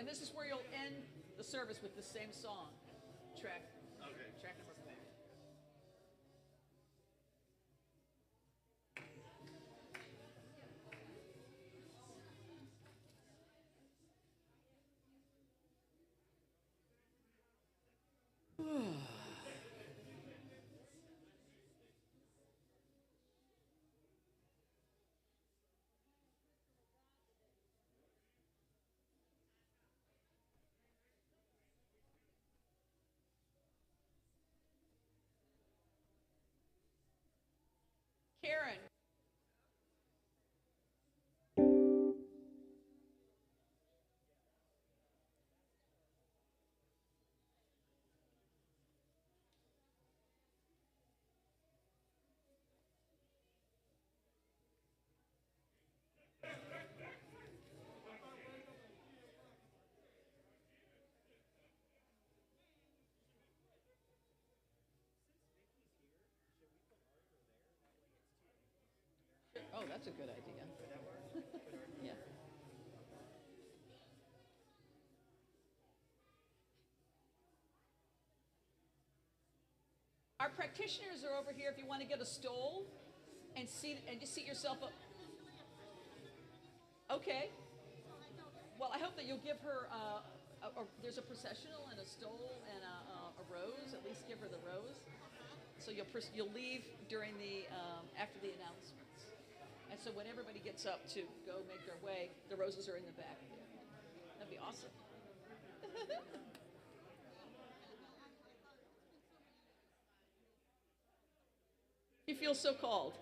And this is where you'll end the service with the same song. Track. Okay. Track number 4. Karen. Oh, that's a good idea. Yeah. Our practitioners are over here if you want to get a stole and just seat yourself up. Okay. Well, I hope that you'll give her there's a processional and a stole and a rose. At least give her the rose. So you'll leave during the after the announcements. And so when everybody gets up to go make their way, the roses are in the back. That'd be awesome. You feel so called.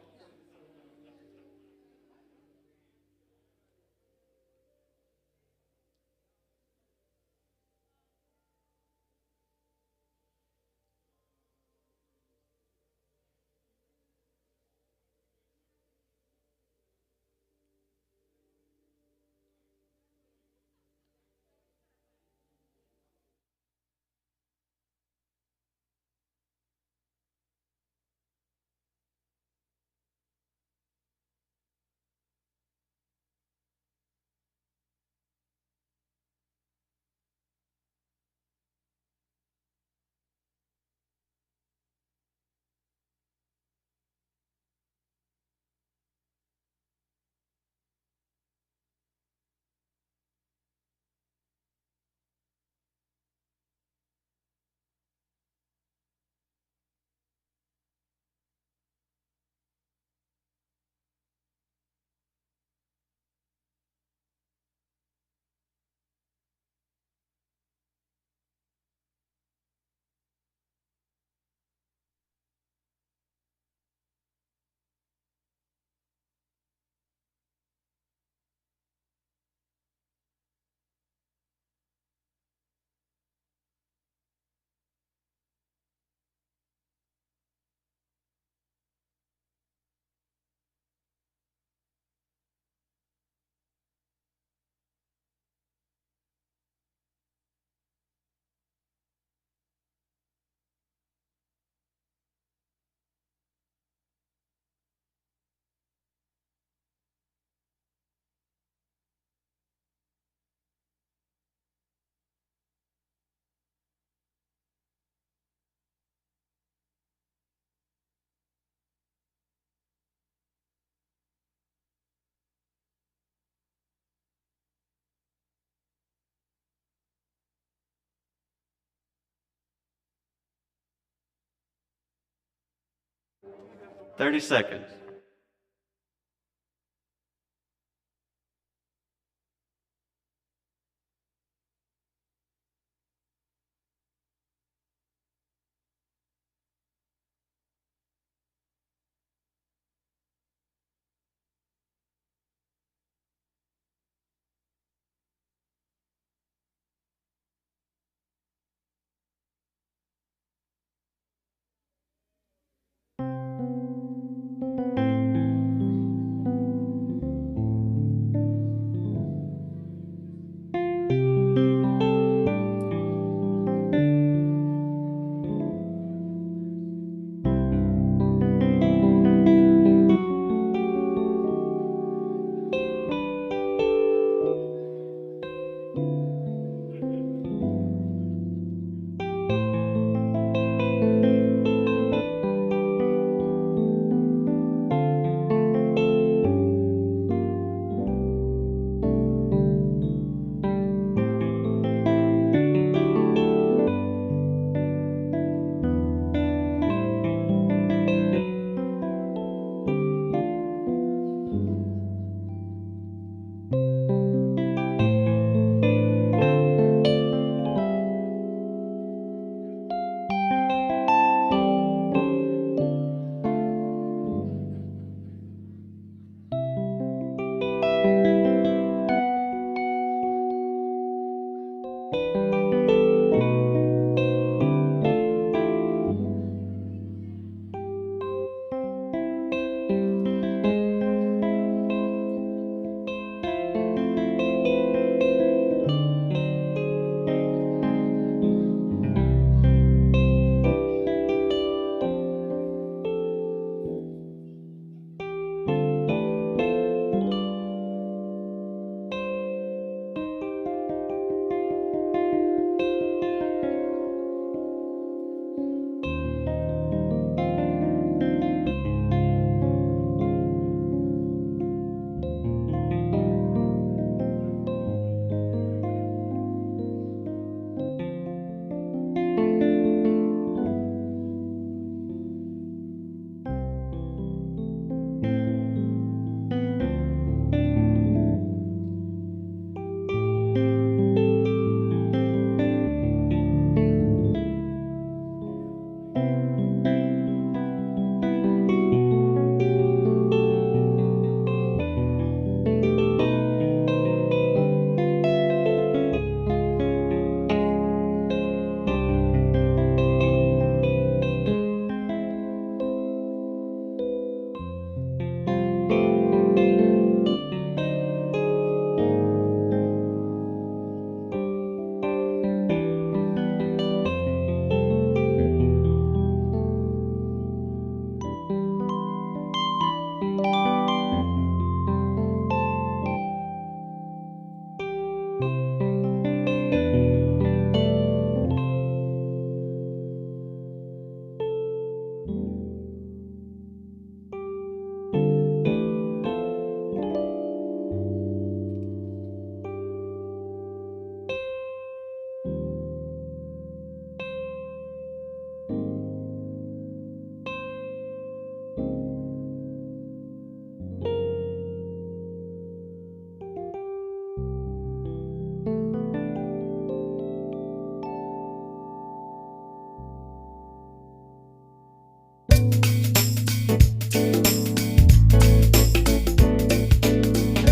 30 seconds.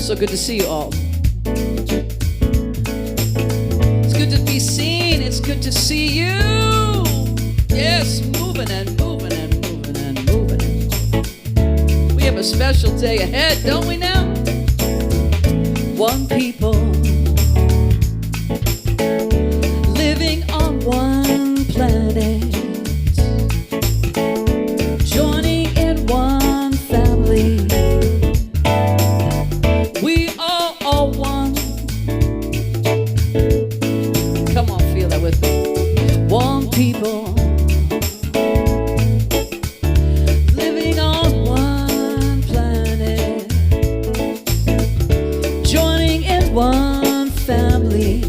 So good to see you all. It's good to be seen. It's good to see you. Yes, moving and moving and moving and moving. We have a special day ahead, don't we now? One people living on one planet, joining in one family. We are all one. Come on, feel that with me. One people living on one planet, joining in one family.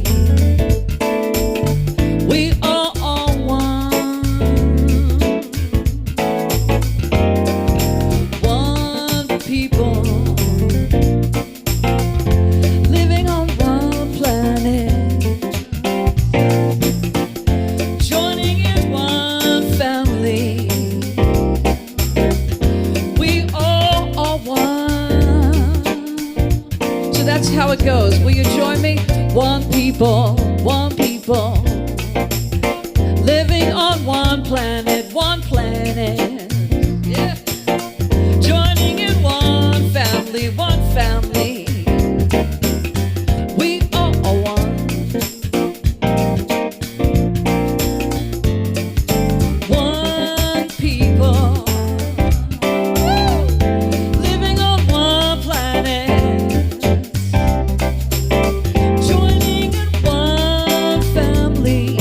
We are all one. One people living on one planet, joining in one family. We all are one. So that's how it goes. Will you join me? One people, living on one planet, yeah. Joining in one family, we are one. One people, living on one planet, joining in one family.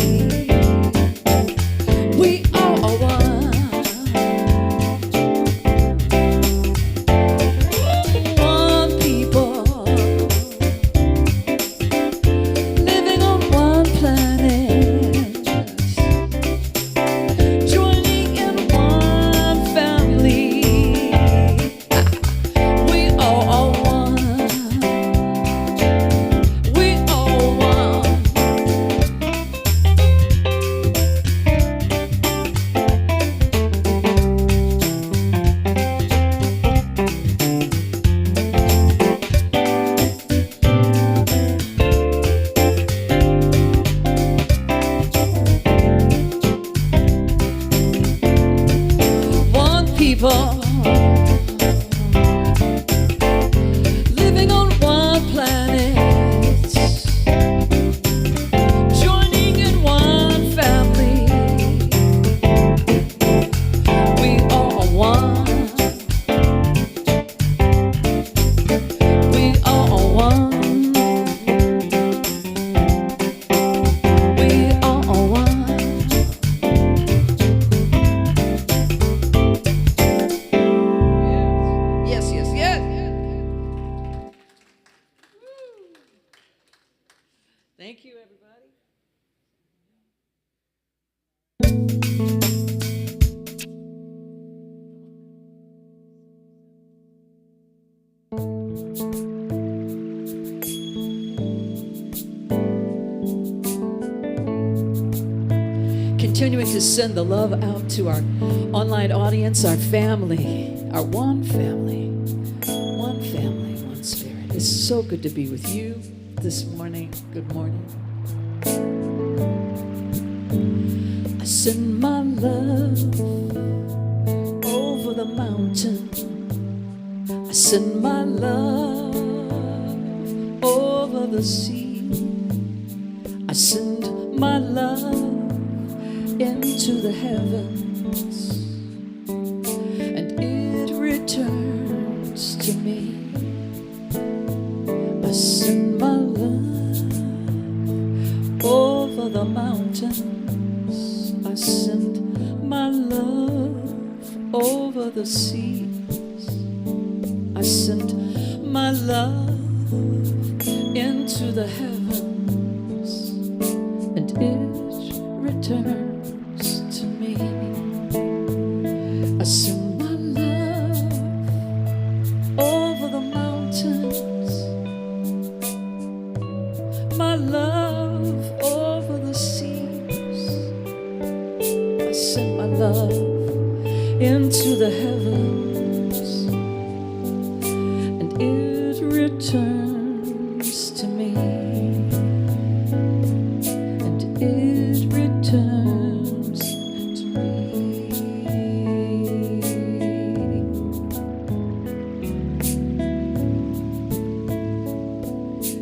We are one. One people living on one planet, joining in one family. We are one. We are one. One people living on one planet, joining in one family. We are one. We are one. We are one. Yes, yes, yes. Thank you, everybody. Continuing to send the love out to our online audience, our family, our one family, one spirit. It's so good to be with you this morning. Good morning. I send my love over the mountain. I send my love over the sea. I send my love into the heavens, and it returns to me. I send my love over the mountains. I send my love over the seas. I send my love into the heavens, and it returns to me. I send my love over the mountains, my love over the seas. I send my love into the heavens, and it returns to me, and it returns to me.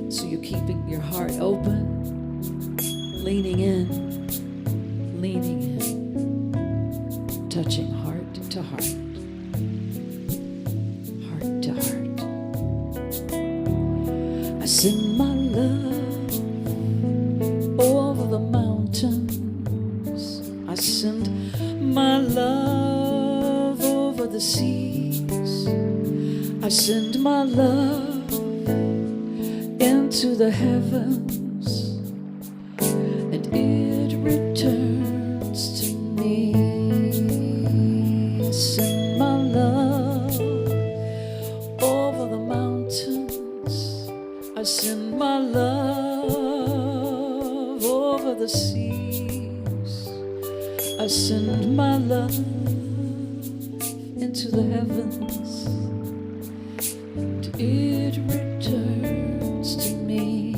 So you're keeping your heart open, leaning in, touching heart to heart, heart to heart. I send my love over the mountains. I send my love over the seas. I send my love into the heavens, and it returns to me. I send my love over the mountains. I send my love over the seas. I send my love into the heavens, and it returns to me,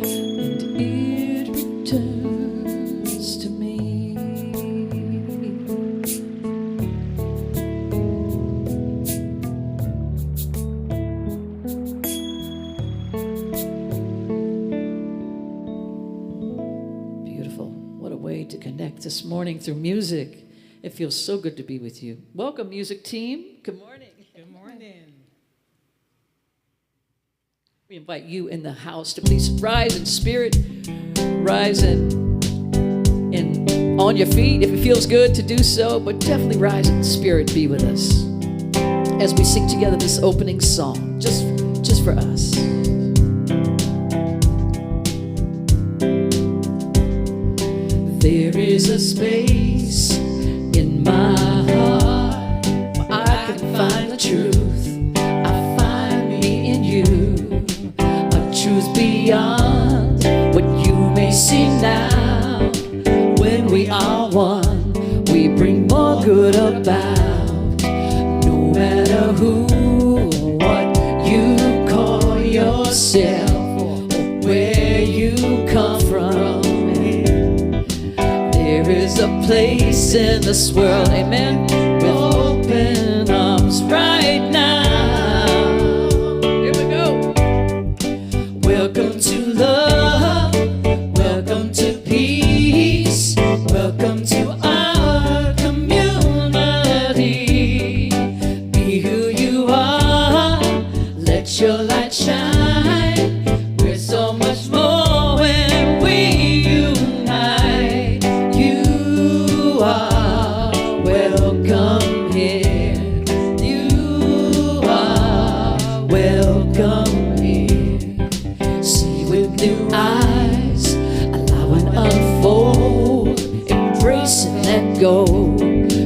and it returns to me. Beautiful. What a way to connect this morning through music. It feels so good to be with you. Welcome, music team. Good morning. Good morning. We invite you in the house to please rise in spirit, rise in on your feet if it feels good to do so, but definitely rise in spirit. Be with us as we sing together this opening song, just for us. There is a space in my heart where I can find the truth. I find me in you, a truth beyond what you may see now. When we are one, we bring more good about. No matter who or what you call yourself, or where you come from, there is a place in this world, amen, with open arms right now. Here we go. Welcome to love, welcome to peace, welcome to our community. Be who you are, let your light shine. We're so much more when we unite. You are welcome here. You are welcome here. See with new eyes, allow and unfold, embrace and let go.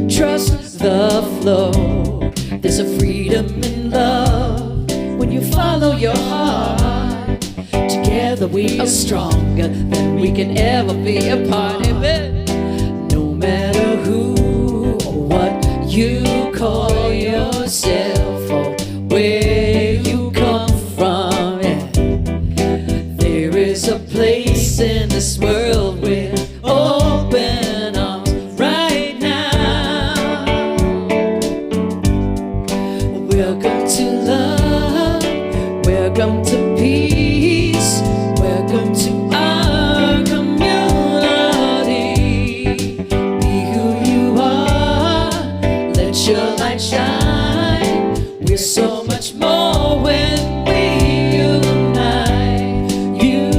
Trust the flow. There's a freedom in love when you follow your heart. Together we are stronger than we can ever be apart. Amen. No matter who or what you call yourself, or where you come from, yeah. There is a place in this world with open arms right now. Welcome to love, welcome to peace, welcome to our community. Be who you are, let your light shine. We're so much more when we unite. You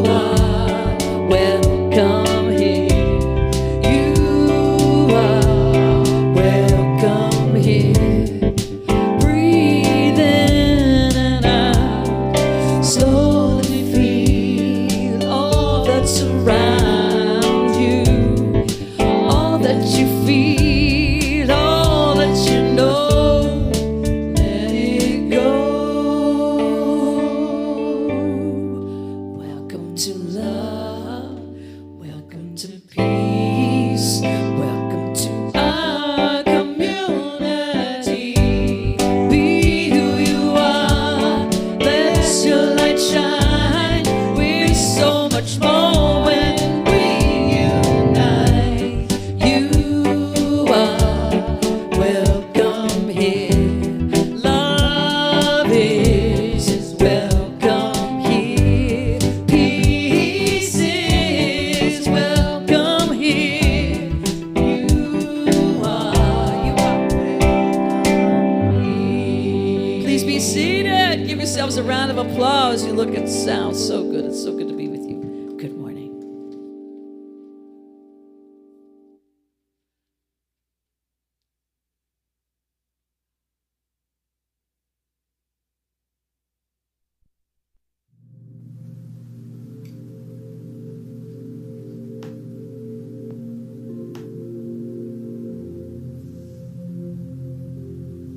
are welcome here. You are welcome here. Breathe in and out. Slowly feel all that's around you, all that you feel, all that you know. Let it go. Please be seated. Give yourselves a round of applause. You look and sound so good. It's so good to be with you. Good morning.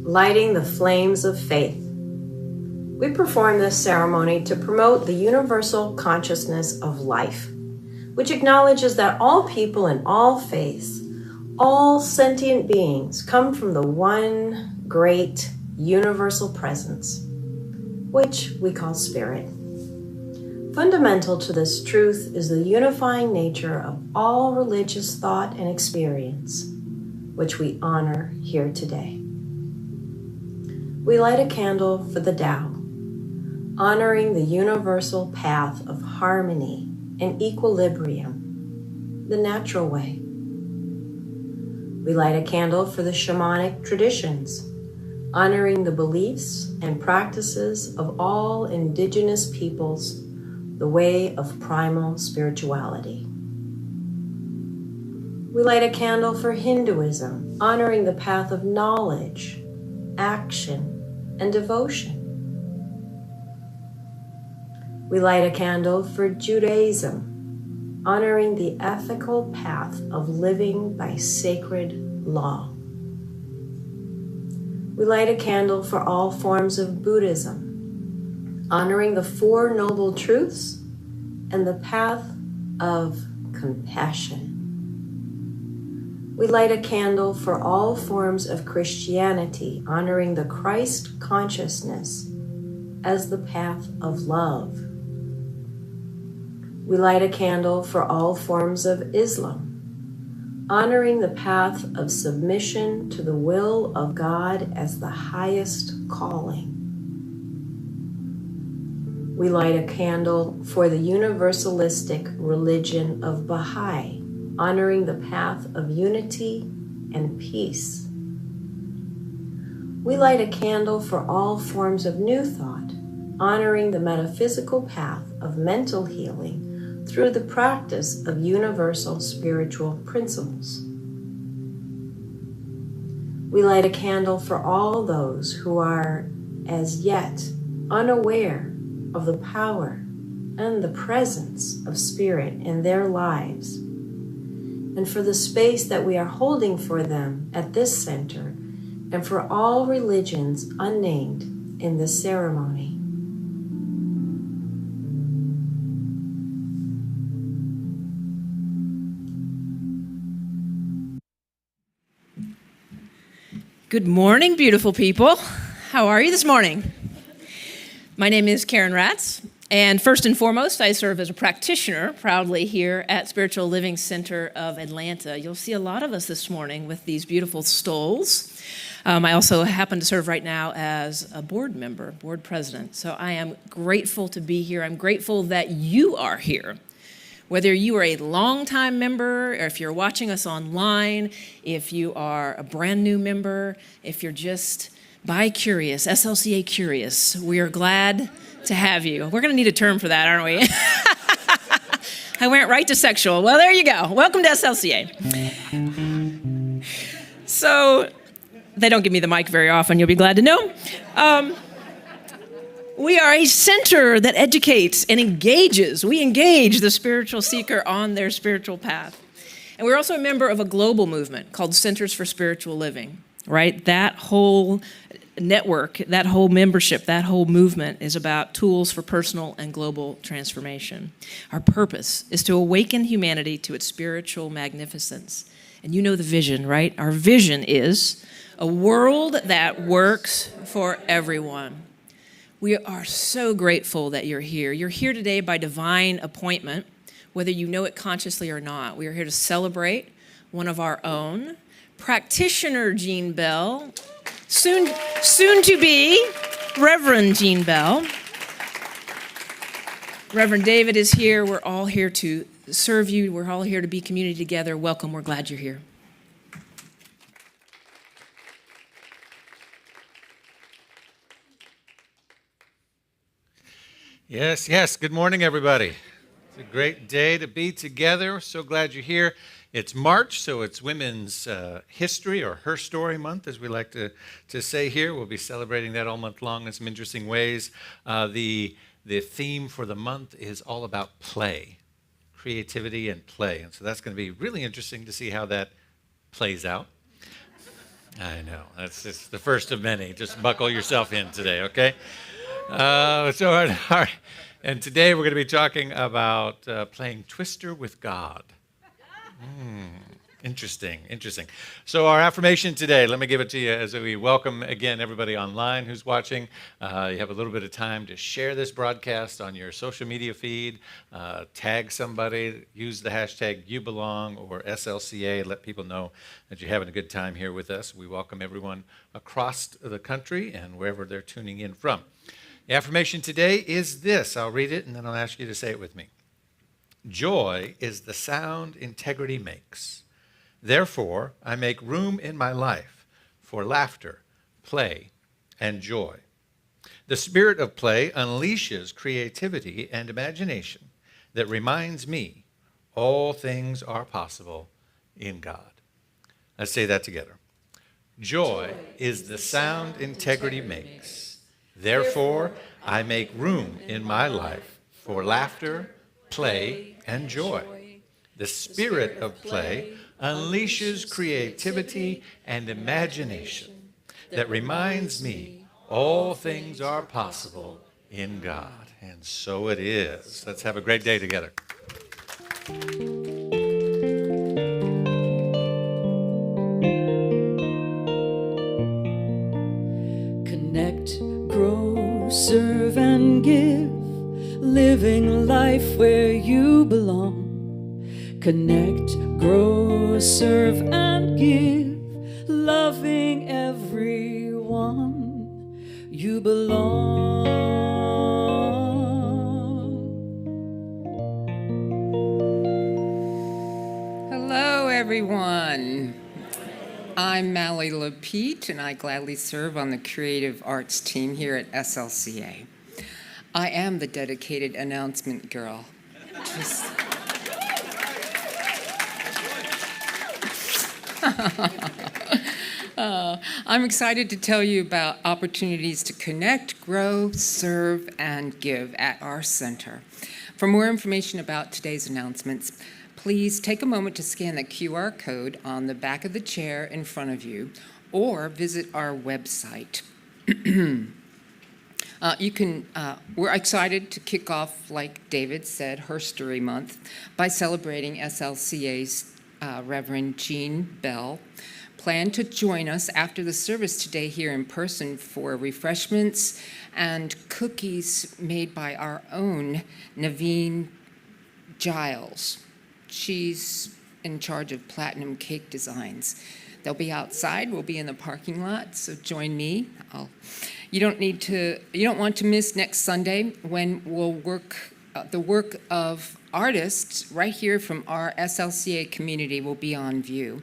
Lighting the flames of faith. We perform this ceremony to promote the universal consciousness of life, which acknowledges that all people in all faiths, all sentient beings, come from the one great universal presence, which we call spirit. Fundamental to this truth is the unifying nature of all religious thought and experience, which we honor here today. We light a candle for the Tao, honoring the universal path of harmony and equilibrium, the natural way. We light a candle for the shamanic traditions, honoring the beliefs and practices of all indigenous peoples, the way of primal spirituality. We light a candle for Hinduism, honoring the path of knowledge, action, and devotion. We light a candle for Judaism, honoring the ethical path of living by sacred law. We light a candle for all forms of Buddhism, honoring the Four Noble Truths and the path of compassion. We light a candle for all forms of Christianity, honoring the Christ consciousness as the path of love. We light a candle for all forms of Islam, honoring the path of submission to the will of God as the highest calling. We light a candle for the universalistic religion of Baha'i, honoring the path of unity and peace. We light a candle for all forms of New Thought, honoring the metaphysical path of mental healing through the practice of universal spiritual principles. We light a candle for all those who are as yet unaware of the power and the presence of spirit in their lives, and for the space that we are holding for them at this center, and for all religions unnamed in this ceremony. Good morning, beautiful people. How are you this morning? My name is Karen Ratz, and first and foremost, I serve as a practitioner proudly here at Spiritual Living Center of Atlanta. You'll see a lot of us this morning with these beautiful stoles. I also happen to serve right now as a board member, board president. So I am grateful to be here. I'm grateful that you are here. Whether you are a longtime member, or if you're watching us online, if you are a brand new member, if you're just bi-curious, SLCA curious, we are glad to have you. We're going to need a term for that, aren't we? I went right to sexual. Well, there you go. Welcome to SLCA. So, they don't give me the mic very often, you'll be glad to know. We are a center that educates and engages. We engage the spiritual seeker on their spiritual path. And we're also a member of a global movement called Centers for Spiritual Living, right? That whole network, that whole membership, that whole movement is about tools for personal and global transformation. Our purpose is to awaken humanity to its spiritual magnificence. And you know the vision, right? Our vision is a world that works for everyone. We are so grateful that you're here. You're here today by divine appointment, whether you know it consciously or not. We are here to celebrate one of our own, practitioner Jean Bell, soon to be Reverend Jean Bell. Reverend David is here. We're all here to serve you. We're all here to be community together. Welcome. We're glad you're here. Yes, yes. Good morning, everybody. It's a great day to be together. So glad you're here. It's March, so it's Women's History or Her Story Month, as we like to say here. We'll be celebrating that all month long in some interesting ways. The theme for the month is all about play, creativity and play. And so that's going to be really interesting to see how that plays out. I know. That's just the first of many. Just buckle yourself in today, okay? All right. And today we're going to be talking about playing Twister with God. Interesting. So our affirmation today, let me give it to you as we welcome again everybody online who's watching. You have a little bit of time to share this broadcast on your social media feed, tag somebody, use the hashtag YouBelong or SLCA, let people know that you're having a good time here with us. We welcome everyone across the country and wherever they're tuning in from. The affirmation today is this. I'll read it and then I'll ask you to say it with me. Joy is the sound integrity makes. Therefore, I make room in my life for laughter, play, and joy. The spirit of play unleashes creativity and imagination that reminds me all things are possible in God. Let's say that together. Joy is the sound integrity makes. Therefore, I make room in my life for laughter, play, and joy. The spirit of play unleashes creativity and imagination that reminds me all things are possible in God. And so it is. Let's have a great day together. Connect, grow, serve, and give. Living life where you belong. Connect, grow, serve, and give. Loving everyone. You belong. Hello, everyone. I'm Mally Lapete, and I gladly serve on the creative arts team here at SLCA. I am the dedicated announcement girl. I'm excited to tell you about opportunities to connect, grow, serve, and give at our center. For more information about today's announcements, please take a moment to scan the QR code on the back of the chair in front of you or visit our website. We're excited to kick off, like David said, Her Story Month by celebrating SLCA's Reverend Jean Bell. Plan to join us after the service today here in person for refreshments and cookies made by our own Naveen Giles. She's in charge of Platinum Cake Designs. They'll be outside. We'll be in the parking lot, so join me. You don't want to miss next Sunday when we'll work the work of artists right here from our SLCA community will be on view.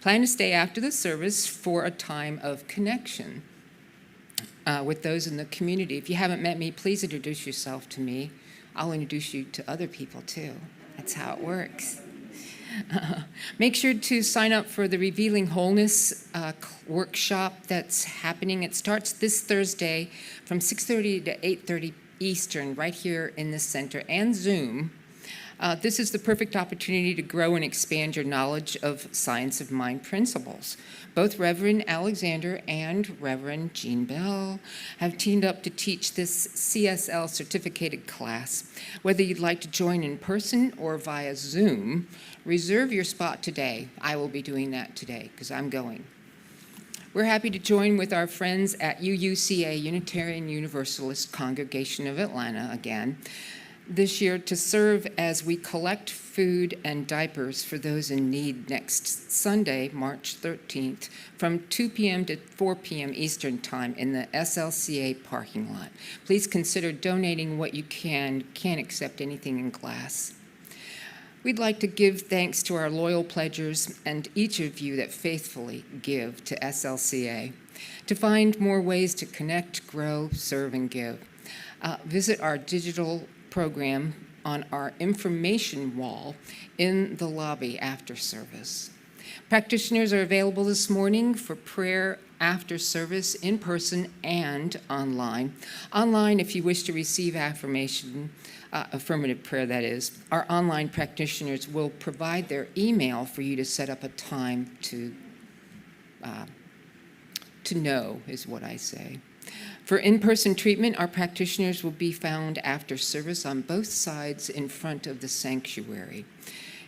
Plan to stay after the service for a time of connection with those in the community. If you haven't met me, please introduce yourself to me. I'll introduce you to other people too. That's how it works. Make sure to sign up for the Revealing Wholeness workshop that's happening. It starts this Thursday from 6:30 to 8:30 Eastern right here in the center and Zoom. This is the perfect opportunity to grow and expand your knowledge of science of mind principles. Both Reverend Alexander and Reverend Jean Bell have teamed up to teach this CSL certificated class. Whether you'd like to join in person or via Zoom, reserve your spot today. I will be doing that today because I'm going. We're happy to join with our friends at UUCA, Unitarian Universalist Congregation of Atlanta again, this year to serve as we collect food and diapers for those in need next Sunday, March 13th, from 2 p.m. to 4 p.m. Eastern Time in the SLCA parking lot. Please consider donating what you can. Can't accept anything in glass. We'd like to give thanks to our loyal pledgers and each of you that faithfully give to SLCA. To find more ways to connect, grow, serve, and give, Visit our digital program on our information wall in the lobby after service. Practitioners are available this morning for prayer after service in person and online. Online, if you wish to receive affirmative prayer, that is, our online practitioners will provide their email for you to set up a time to know, is what I say. For in-person treatment, our practitioners will be found after service on both sides in front of the sanctuary.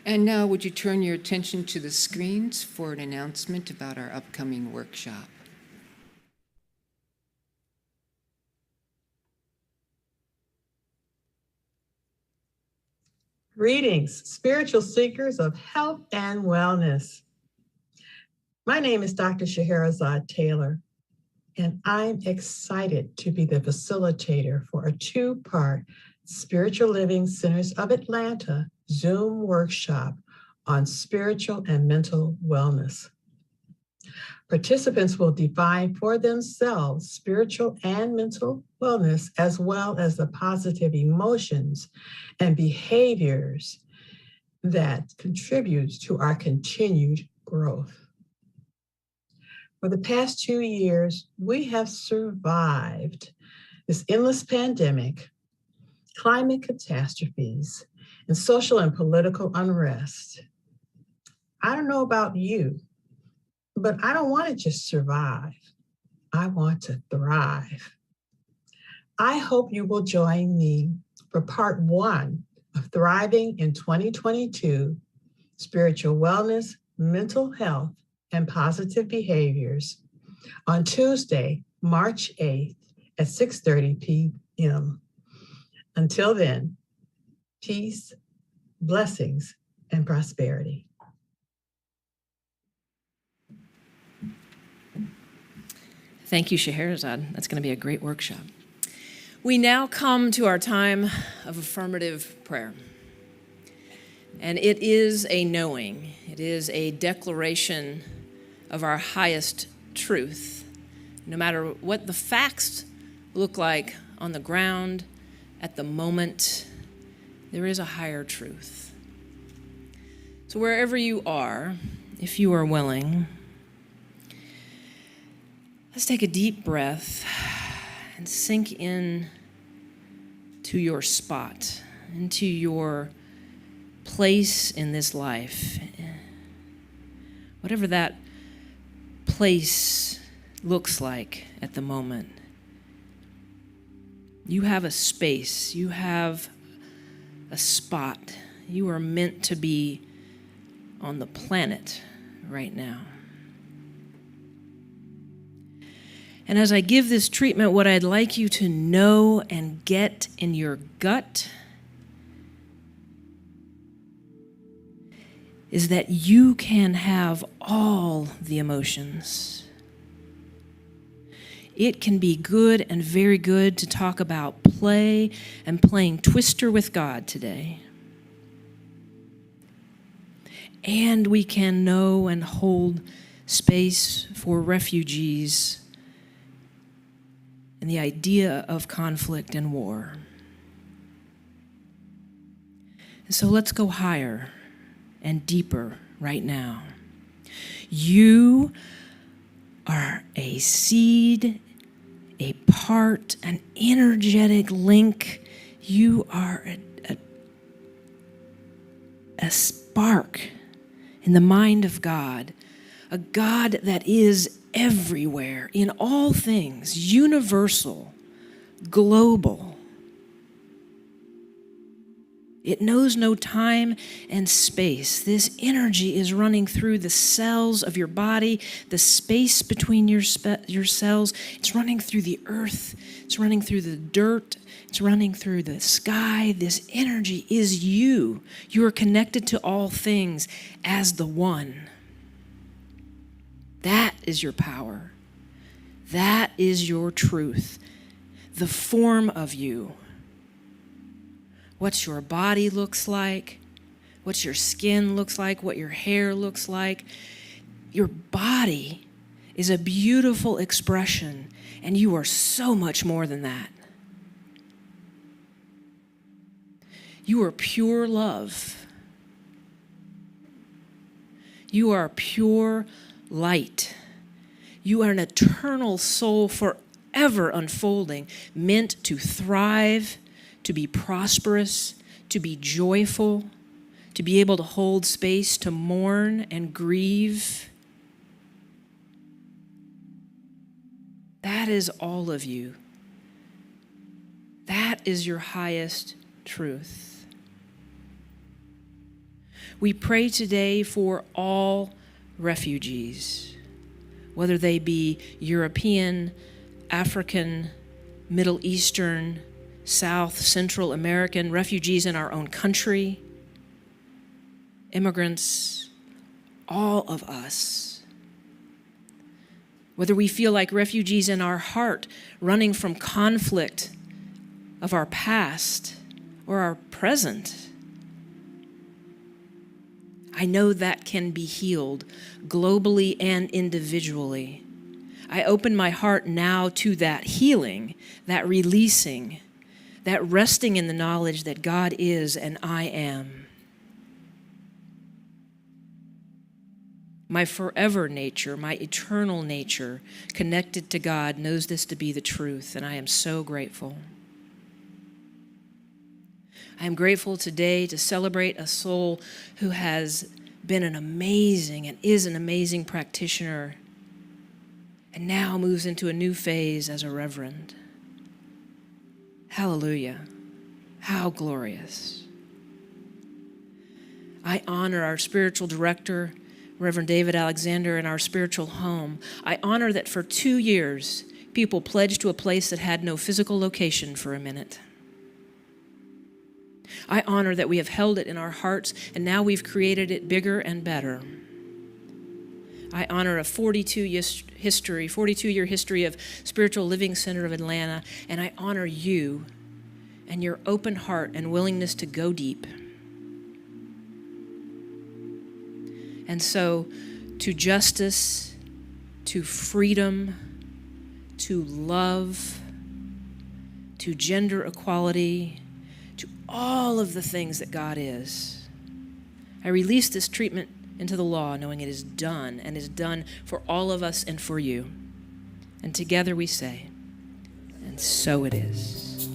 And now, would you turn your attention to the screens for an announcement about our upcoming workshop? Greetings, spiritual seekers of health and wellness. My name is Dr. Scheherazade Taylor, and I'm excited to be the facilitator for a two-part Spiritual Living Centers of Atlanta Zoom workshop on spiritual and mental wellness. Participants will define for themselves spiritual and mental wellness, as well as the positive emotions and behaviors that contribute to our continued growth. For the past 2 years, we have survived this endless pandemic, climate catastrophes, and social and political unrest. I don't know about you, but I don't want to just survive. I want to thrive. I hope you will join me for part 1 of Thriving in 2022, Spiritual Wellness, Mental Health, and Positive Behaviors on Tuesday, March 8th at 6:30 p.m. Until then, peace, blessings, and prosperity. Thank you, Scheherazade. That's going to be a great workshop. We now come to our time of affirmative prayer. And it is a knowing, it is a declaration of our highest truth. No matter what the facts look like on the ground at the moment, there is a higher truth. So wherever you are, if you are willing, let's take a deep breath and sink in to your spot, into your place in this life. Whatever that place looks like at the moment. You have a space, you have a spot. You are meant to be on the planet right now. And as I give this treatment, what I'd like you to know and get in your gut is that you can have all the emotions. It can be good and very good to talk about play and playing Twister with God today. And we can know and hold space for refugees and the idea of conflict and war. And so let's go higher and deeper right now. You are a seed, a part, an energetic link. You are a spark in the mind of God, a God that is everywhere, in all things, universal, global. It knows no time and space. This energy is running through the cells of your body, the space between your cells. It's running through the earth. It's running through the dirt. It's running through the sky. This energy is you. You are connected to all things as the one. That is your power. That is your truth. The form of you. What your body looks like, what your skin looks like, what your hair looks like. Your body is a beautiful expression, and you are so much more than that. You are pure love. You are pure light. You are an eternal soul forever unfolding, meant to thrive, to be prosperous, to be joyful, to be able to hold space, to mourn and grieve. That is all of you. That is your highest truth. We pray today for all refugees, whether they be European, African, Middle Eastern, South, Central American, refugees in our own country, immigrants, all of us. Whether we feel like refugees in our heart, running from conflict of our past or our present, I know that can be healed globally and individually. I open my heart now to that healing, that releasing, that resting in the knowledge that God is and I am. My forever nature, my eternal nature, connected to God, knows this to be the truth, and I am so grateful. I am grateful today to celebrate a soul who has been an amazing and is an amazing practitioner and now moves into a new phase as a reverend. Hallelujah. How glorious. I honor our spiritual director, Reverend David Alexander, and our spiritual home. I honor that for 2 years, people pledged to a place that had no physical location for a minute. I honor that we have held it in our hearts, and now we've created it bigger and better. I honor a 42-year history of Spiritual Living Center of Atlanta, and I honor you and your open heart and willingness to go deep. And so, to justice, to freedom, to love, to gender equality, to all of the things that God is, I release this treatment into the law, knowing it is done and is done for all of us and for you. And together we say, and so it is.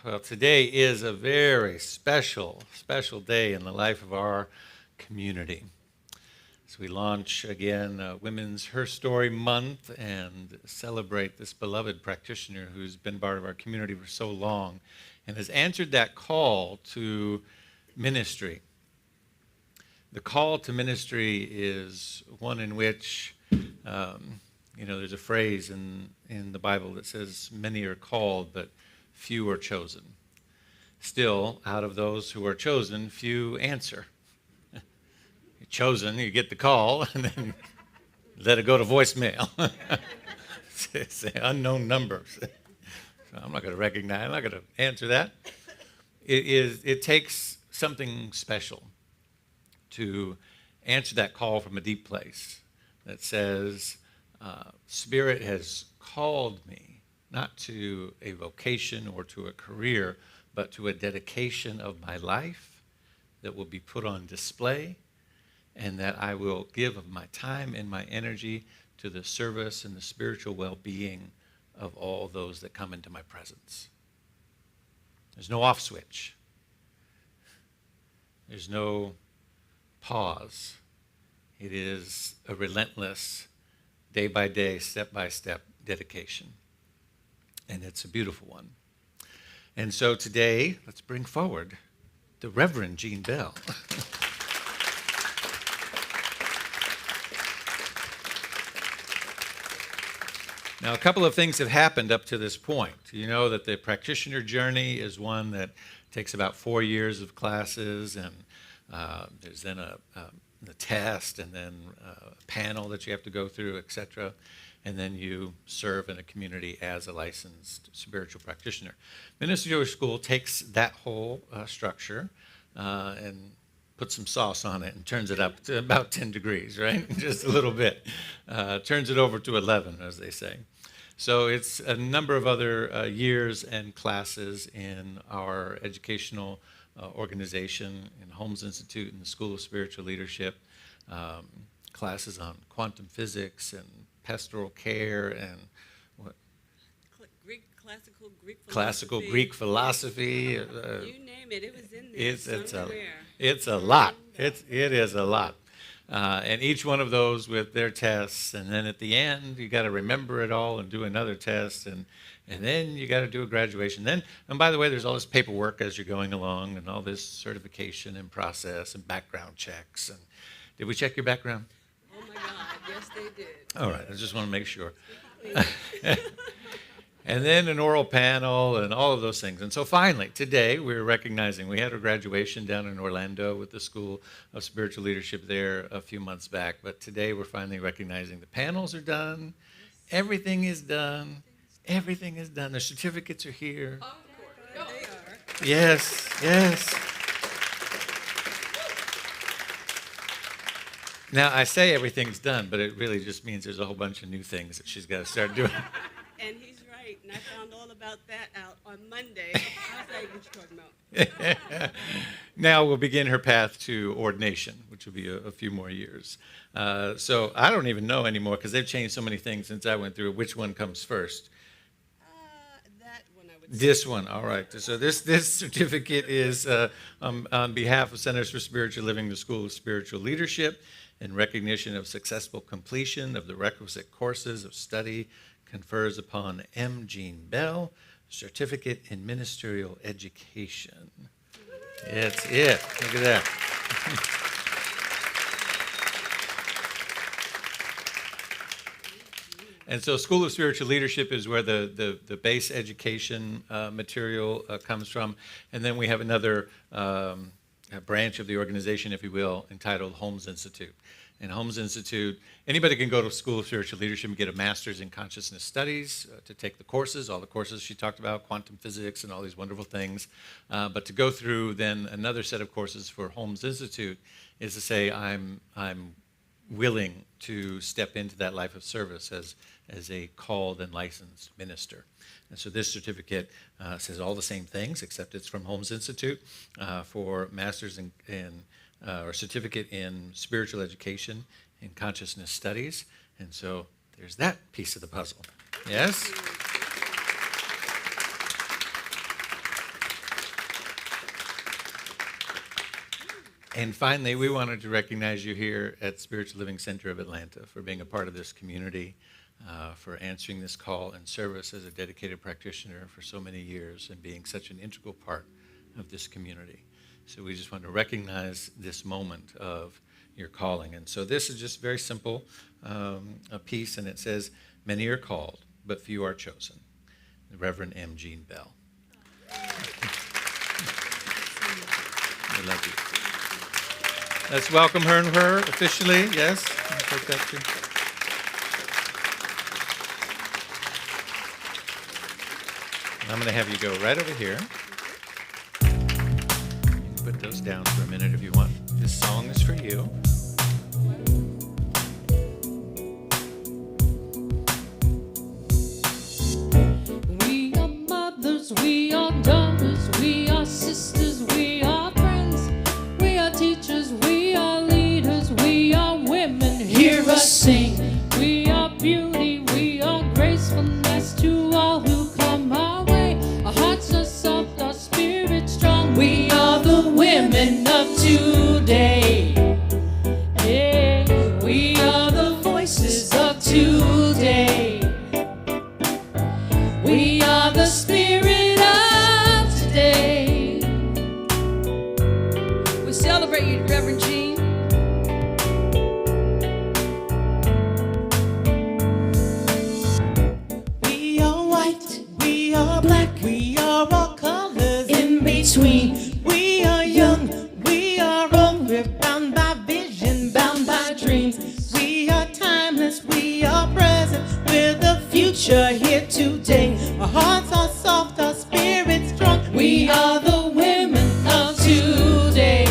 Well, today is a very special day in the life of our community. As we launch again Women's Her Story Month and celebrate this beloved practitioner who's been part of our community for so long and has answered that call to ministry. The call to ministry is one in which, there's a phrase in the Bible that says, many are called, but few are chosen. Still, out of those who are chosen, few answer. You're chosen, you get the call, and then let it go to voicemail. Say unknown numbers. So I'm not going to recognize, I'm not going to answer that. it takes something special to answer that call from a deep place that says, Spirit has called me not to a vocation or to a career, but to a dedication of my life that will be put on display, and that I will give of my time and my energy to the service and the spiritual well-being of all those that come into my presence. There's no off switch. There's no pause. It is a relentless, day-by-day, step-by-step dedication. And it's a beautiful one. And so today, let's bring forward the Reverend Jean Bell. Now, a couple of things have happened up to this point. You know that the practitioner journey is one that takes about 4 years of classes, and there's then the test, and then a panel that you have to go through, etc. And then you serve in a community as a licensed spiritual practitioner. Ministerial school takes that whole structure and puts some sauce on it and turns it up to about 10 degrees, right? Just a little bit. Turns it over to 11, as they say. So it's a number of other years and classes in our educational organization, in Holmes Institute and the School of Spiritual Leadership, classes on quantum physics and pastoral care and what? Classical Greek philosophy. You name it, it was in there somewhere. It's a lot. It is a lot. And each one of those with their tests, and then at the end you got to remember it all and do another test, and then you got to do a graduation. And by the way, there's all this paperwork as you're going along, and all this certification and process and background checks. And did we check your background? Oh my God, yes they did. All right, I just want to make sure. And then an oral panel and all of those things. And so finally, today, we're recognizing, we had a graduation down in Orlando with the School of Spiritual Leadership there a few months back. But today, we're finally recognizing the panels are done. Everything is done. Everything is done. The certificates are here. Oh, there they are. Yes, yes. Now, I say everything's done, but it really just means there's a whole bunch of new things that she's got to start doing. And he's right, and I found all about that out on Monday. I was like, what you talking about? Now we'll begin her path to ordination, which will be a few more years. So I don't even know anymore, because they've changed so many things since I went through it. Which one comes first? That one I would say. This one, all right. So this certificate is on behalf of Centers for Spiritual Living, the School of Spiritual Leadership, in recognition of successful completion of the requisite courses of study, confers upon M. Jean Bell, Certificate in Ministerial Education. That's it. Look at that. And so School of Spiritual Leadership is where the base education material comes from. And then we have another branch of the organization, if you will, entitled Holmes Institute. And Holmes Institute, anybody can go to School of Spiritual Leadership and get a master's in consciousness studies to take the courses, all the courses she talked about, quantum physics and all these wonderful things. But to go through then another set of courses for Holmes Institute is to say I'm willing to step into that life of service as a called and licensed minister. And so this certificate says all the same things, except it's from Holmes Institute for master's in or certificate in spiritual education and consciousness studies. And so there's that piece of the puzzle. Yes? And finally, we wanted to recognize you here at Spiritual Living Center of Atlanta for being a part of this community, for answering this call and service as a dedicated practitioner for so many years and being such an integral part of this community. So we just want to recognize this moment of your calling. And so this is just very simple, a piece, and it says, many are called, but few are chosen. The Reverend M. Jean Bell. We love you. Let's welcome her officially. Yes, I'll take that too. I'm going to have you go right over here. Put those down for a minute if you want. This song is for you. We are mothers, we are daughters, we are sisters, we are friends, we are teachers, we are leaders, we are women. Hear us sing. We are beauty, we are gracefulness to all who come our way. Our hearts are soft, our spirits strong. We are the women of today. Yeah, we are the voices of today. We are the spirit of today. We celebrate you, Reverend Jean. We are white, we are black, we are all colors in between. We are young, we are old, we're bound by vision, bound by dreams. We are timeless, we are present, we're the future here today. Our hearts are soft, our spirits strong. We are the women of today.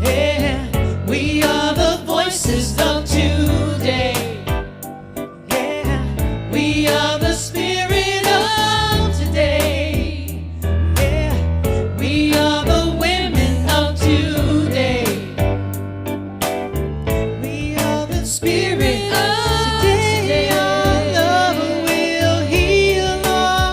Yeah, we are the voices of today. Yeah, we are the spirit of today. Yeah, we are the women of today. We are the spirit of today. Our love will heal all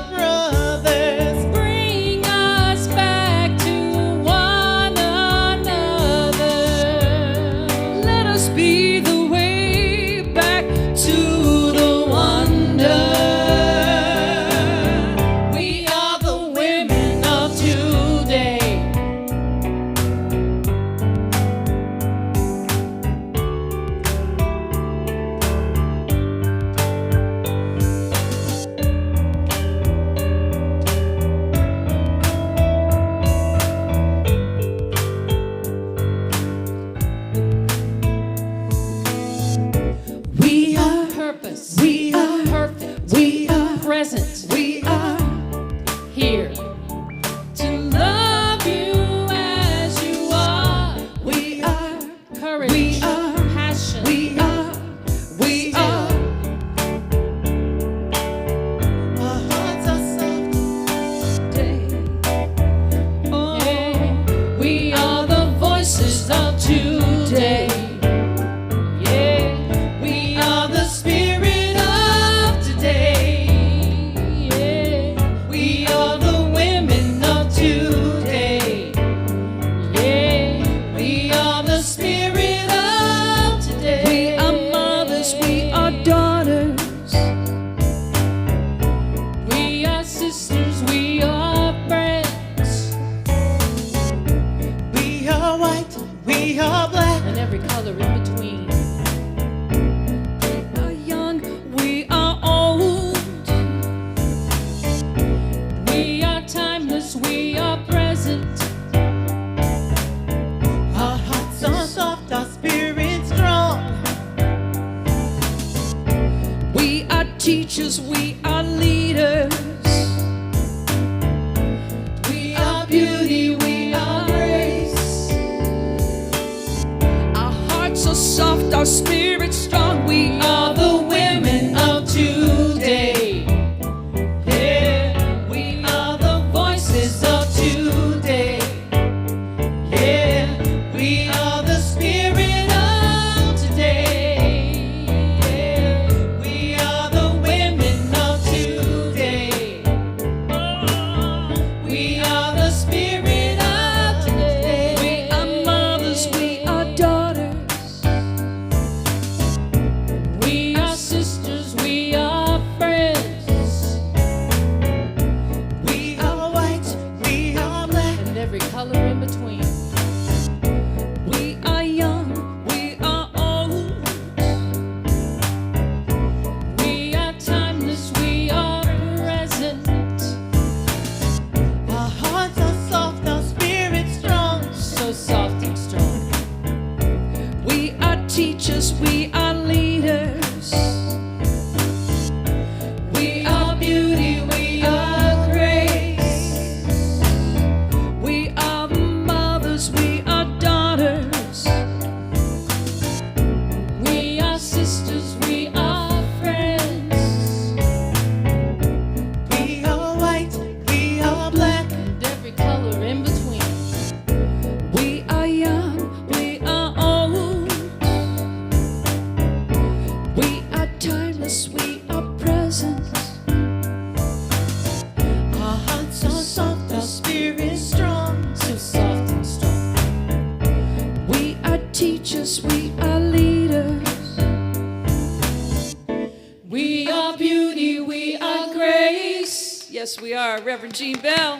Yes, we are. Reverend Jean Bell.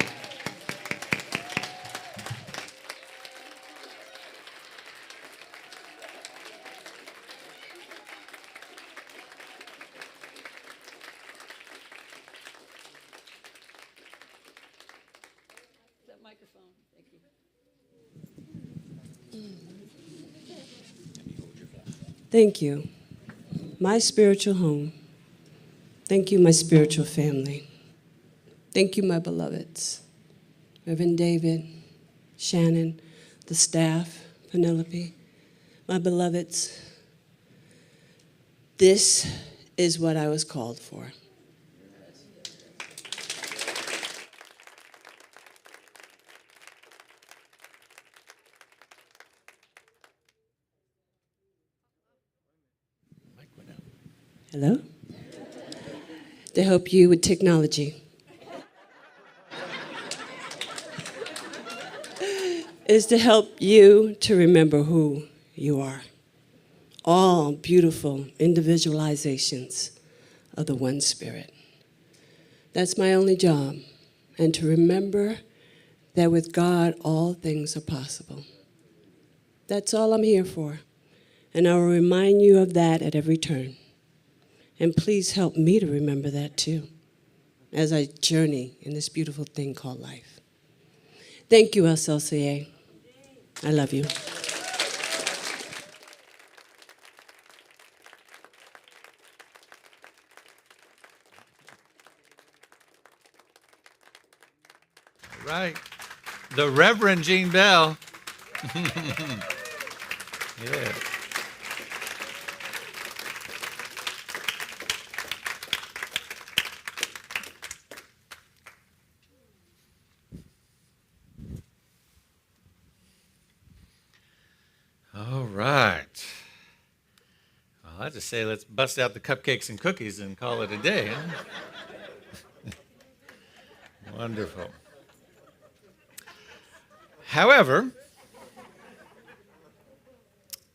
That microphone. Thank you. Thank you, my spiritual home. Thank you, my spiritual family. Thank you, my beloveds, Reverend David, Shannon, the staff, Penelope, my beloveds. This is what I was called for. Hello? To help you with technology. Is to help you to remember who you are. All beautiful individualizations of the one spirit. That's my only job, and to remember that with God all things are possible. That's all I'm here for, and I will remind you of that at every turn. And please help me to remember that too, as I journey in this beautiful thing called life. Thank you, SLCA. I love you. All right. The Reverend Jean Bell. Yeah. All right. Well, I just say let's bust out the cupcakes and cookies and call it a day. Huh? Wonderful. However,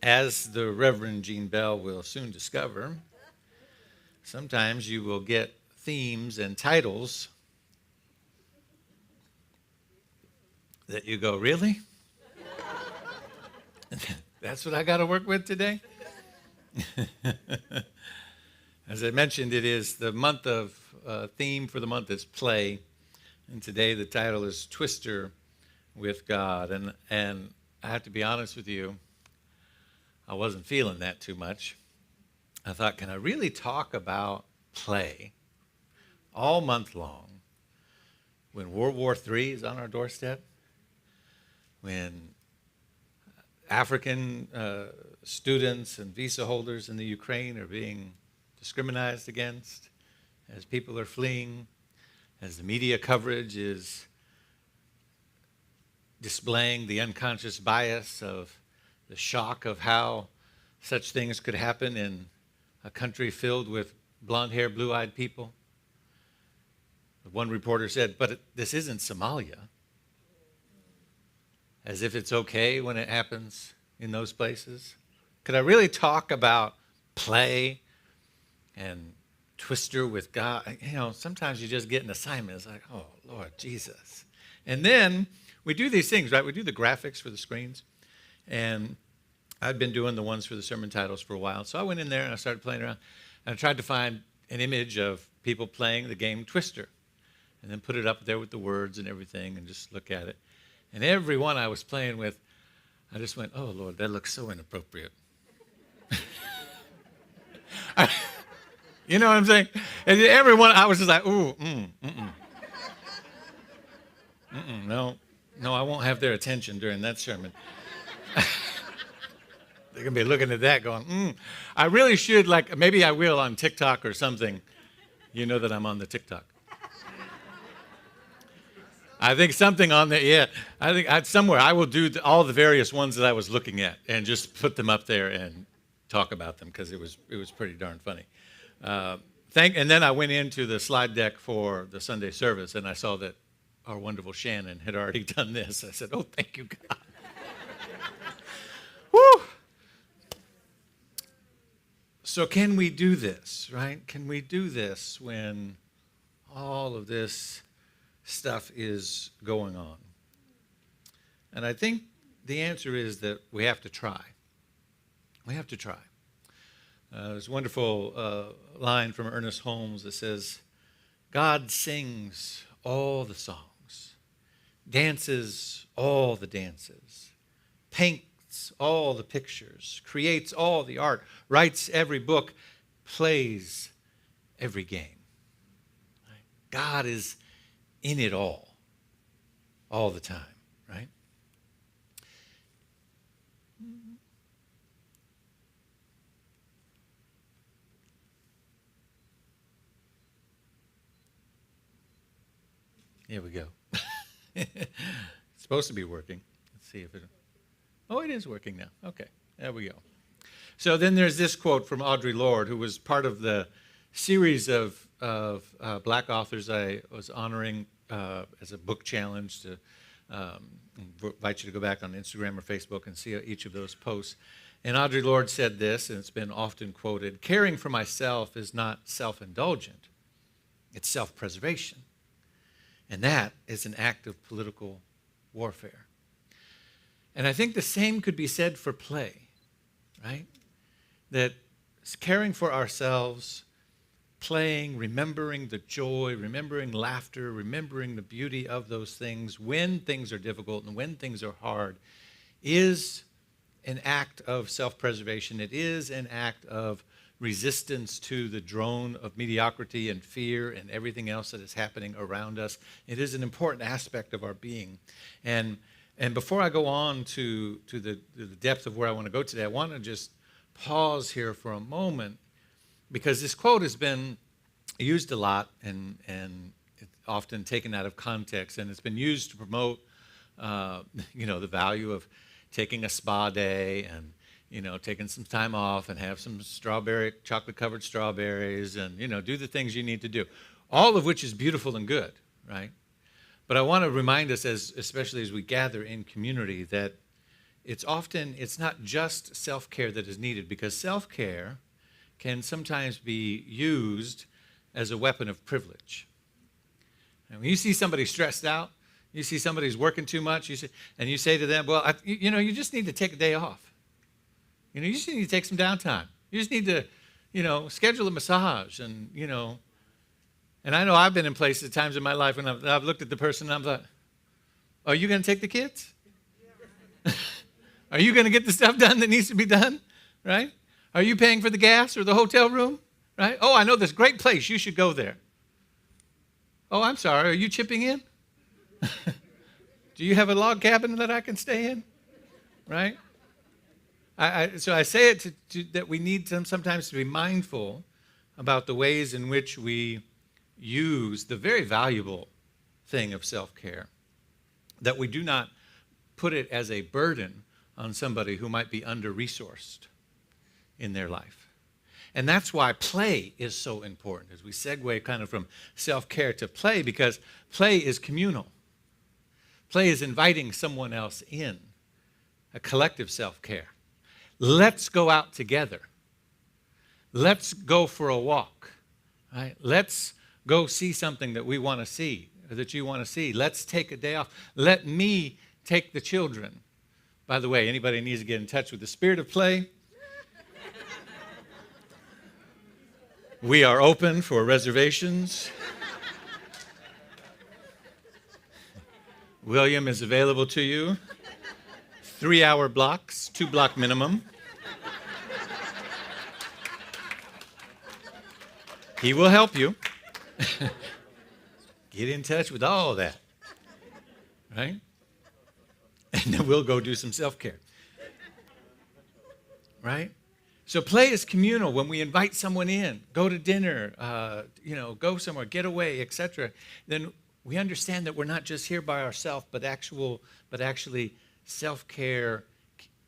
as the Reverend Jean Bell will soon discover, sometimes you will get themes and titles that you go, really? That's what I got to work with today? As I mentioned, it is the month of theme for the month is play. And today the title is Twister with God. And I have to be honest with you, I wasn't feeling that too much. I thought, can I really talk about play all month long when World War III is on our doorstep? When African students and visa holders in the Ukraine are being discriminated against, as people are fleeing, as the media coverage is displaying the unconscious bias of the shock of how such things could happen in a country filled with blonde-haired, blue-eyed people. One reporter said, but this isn't Somalia. As if it's okay when it happens in those places. Could I really talk about play and twister with God? You know, sometimes you just get an assignment. It's like, oh, Lord Jesus. And then we do these things, right? We do the graphics for the screens. And I'd been doing the ones for the sermon titles for a while. So I went in there and I started playing around. And I tried to find an image of people playing the game Twister. And then put it up there with the words and everything and just look at it. And every one I was playing with, I just went, oh, Lord, that looks so inappropriate. You know what I'm saying? And every one, I was just like, ooh, no, I won't have their attention during that sermon. They're going to be looking at that going, I really should, like, maybe I will on TikTok or something. You know that I'm on the TikTok. I think something on there, yeah. I think somewhere I will do all the various ones that I was looking at and just put them up there and talk about them because it was pretty darn funny. And then I went into the slide deck for the Sunday service and I saw that our wonderful Shannon had already done this. I said, oh, thank you, God. Woo! So can we do this, right? Can we do this when all of this stuff is going on? And I think the answer is that we have to try. We have to try. There's a wonderful line from Ernest Holmes that says, God sings all the songs, dances all the dances, paints all the pictures, creates all the art, writes every book, plays every game. God is in it all the time, right? Here we go. It's supposed to be working. Let's see if it... Oh, it is working now. Okay, there we go. So then there's this quote from Audre Lorde, who was part of the series of black authors I was honoring as a book challenge to invite you to go back on Instagram or Facebook and see each of those posts. And Audre Lorde said this, and it's been often quoted, caring for myself is not self-indulgent, it's self-preservation. And that is an act of political warfare. And I think the same could be said for play, right? That caring for ourselves, playing, remembering the joy, remembering laughter, remembering the beauty of those things when things are difficult and when things are hard is an act of self-preservation. It is an act of resistance to the drone of mediocrity and fear and everything else that is happening around us. It is an important aspect of our being. And before I go on to the depth of where I want to go today, I want to just pause here for a moment, because this quote has been used a lot and often taken out of context, and it's been used to promote the value of taking a spa day and taking some time off and have some chocolate-covered strawberries and, do the things you need to do, all of which is beautiful and good, right? But I want to remind us, especially as we gather in community, that it's not just self-care that is needed, because self-care can sometimes be used as a weapon of privilege. And when you see somebody stressed out, you see somebody who's working too much, and you say to them, well, you just need to take a day off. You just need to take some downtime. You just need to, schedule a massage. And, and I know I've been in places, times in my life when I've looked at the person and I'm like, are you going to take the kids? Are you going to get the stuff done that needs to be done? Right? Are you paying for the gas or the hotel room? Right? Oh, I know this great place. You should go there. Oh, I'm sorry. Are you chipping in? Do you have a log cabin that I can stay in? Right? So I say it that we need sometimes to be mindful about the ways in which we use the very valuable thing of self-care, that we do not put it as a burden on somebody who might be under-resourced in their life. And that's why play is so important, as we segue kind of from self-care to play, because play is communal. Play is inviting someone else in, a collective self-care. Let's go out together. Let's go for a walk. Right? Let's go see something that we want to see, or that you want to see. Let's take a day off. Let me take the children. By the way, anybody needs to get in touch with the Spirit of Play? We are open for reservations. William is available to you. 3-hour blocks, 2-block minimum. He will help you. Get in touch with all of that, right? And then we'll go do some self-care, right? So play is communal. When we invite someone in, go to dinner, go somewhere, get away, etc., then we understand that we're not just here by ourselves, but actually self-care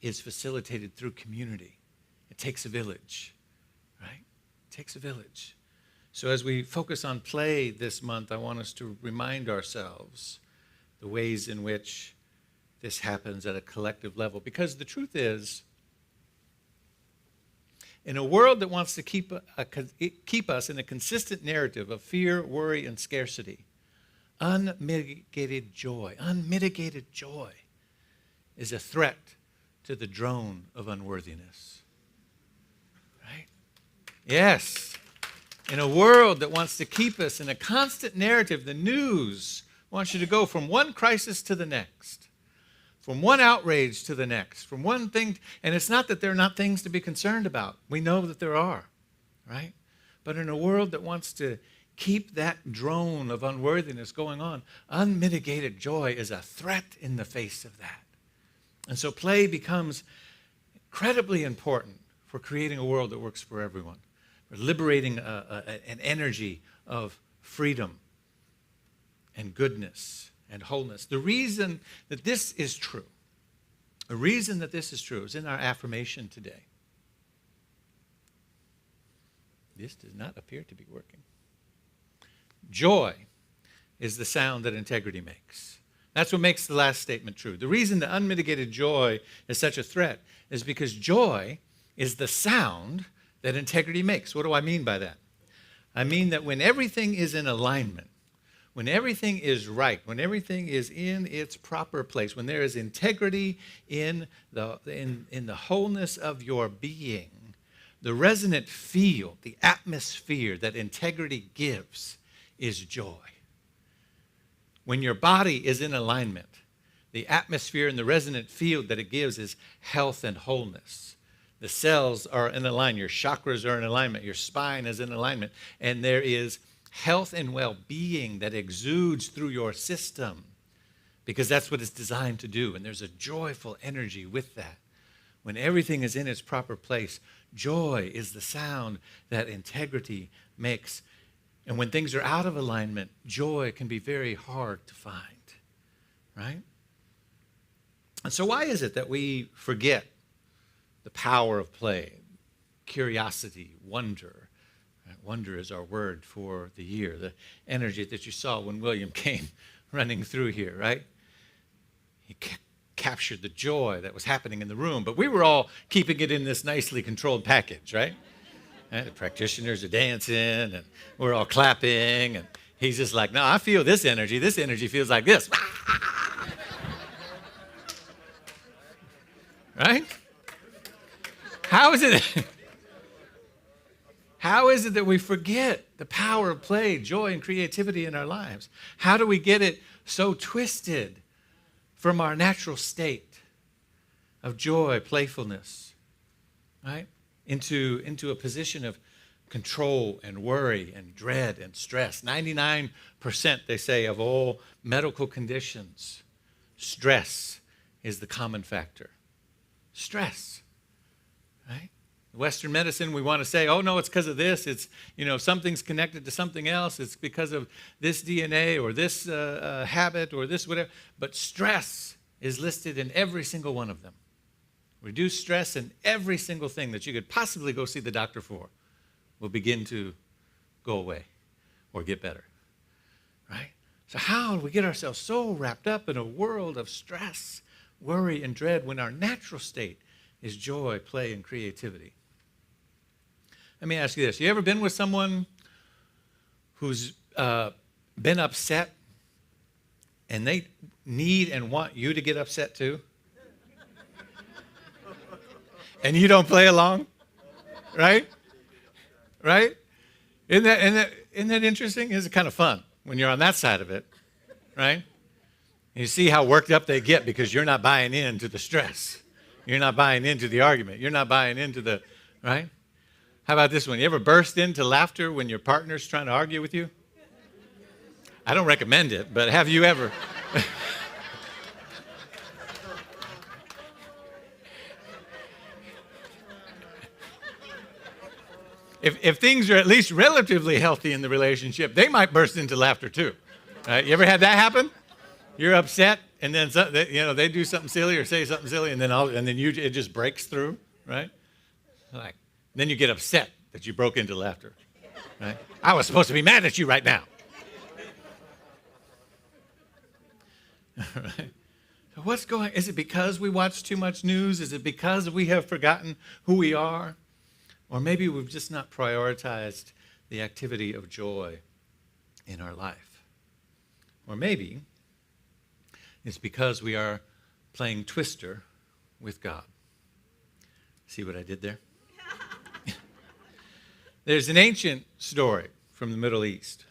is facilitated through community. It takes a village, right? It takes a village. So as we focus on play this month, I want us to remind ourselves the ways in which this happens at a collective level. Because the truth is In a world that wants to keep us in a consistent narrative of fear, worry, and scarcity, unmitigated joy is a threat to the drone of unworthiness. Right? Yes. In a world that wants to keep us in a constant narrative, the news wants you to go from one crisis to the next, from one outrage to the next, from one thing, and it's not that there are not things to be concerned about. We know that there are, right? But in a world that wants to keep that drone of unworthiness going on, unmitigated joy is a threat in the face of that. And so play becomes incredibly important for creating a world that works for everyone. We're liberating an energy of freedom and goodness and wholeness. The reason that this is true, is in our affirmation today. This does not appear to be working. Joy is the sound that integrity makes. That's what makes the last statement true. The reason that unmitigated joy is such a threat is because joy is the sound that integrity makes. What do I mean by that? I mean that when everything is in alignment, when everything is right, when everything is in its proper place, when there is integrity in the wholeness of your being, the resonant field, the atmosphere that integrity gives is joy. When your body is in alignment, the atmosphere and the resonant field that it gives is health and wholeness. The cells are in alignment. Your chakras are in alignment. Your spine is in alignment. And there is health and well-being that exudes through your system because that's what it's designed to do. And there's a joyful energy with that. When everything is in its proper place, joy is the sound that integrity makes. And when things are out of alignment, joy can be very hard to find, right? And so why is it that we forget the power of play, curiosity, wonder? Wonder is our word for the year, the energy that you saw when William came running through here, right? He captured the joy that was happening in the room, but we were all keeping it in this nicely controlled package, right? And the practitioners are dancing, and we're all clapping, and he's just like, no, I feel this energy. This energy feels like this. Right? How is it that we forget the power of play, joy, and creativity in our lives? How do we get it so twisted from our natural state of joy, playfulness, right, into a position of control and worry and dread and stress? 99%, they say, of all medical conditions, stress is the common factor. Stress, right? Western medicine, we want to say, oh, no, it's because of this. It's, something's connected to something else. It's because of this DNA or this habit or this whatever. But stress is listed in every single one of them. Reduce stress, and every single thing that you could possibly go see the doctor for will begin to go away or get better, right? So how do we get ourselves so wrapped up in a world of stress, worry, and dread when our natural state is joy, play, and creativity? Let me ask you this. You ever been with someone who's been upset and they need and want you to get upset too? And you don't play along? Right? Right? Isn't that interesting? It's kind of fun when you're on that side of it, right? You see how worked up they get because you're not buying into the stress. You're not buying into the argument. You're not buying into the, right? How about this one? You ever burst into laughter when your partner's trying to argue with you? I don't recommend it, but have you ever? If things are at least relatively healthy in the relationship, they might burst into laughter too. Right? You ever had that happen? You're upset, and then they do something silly or say something silly, and then it just breaks through, right? Then you get upset that you broke into laughter, right? I was supposed to be mad at you right now. Right? So what's going? Is it because we watch too much news? Is it because we have forgotten who we are? Or maybe we've just not prioritized the activity of joy in our life. Or maybe it's because we are playing Twister with God. See what I did there? There's an ancient story from the Middle East,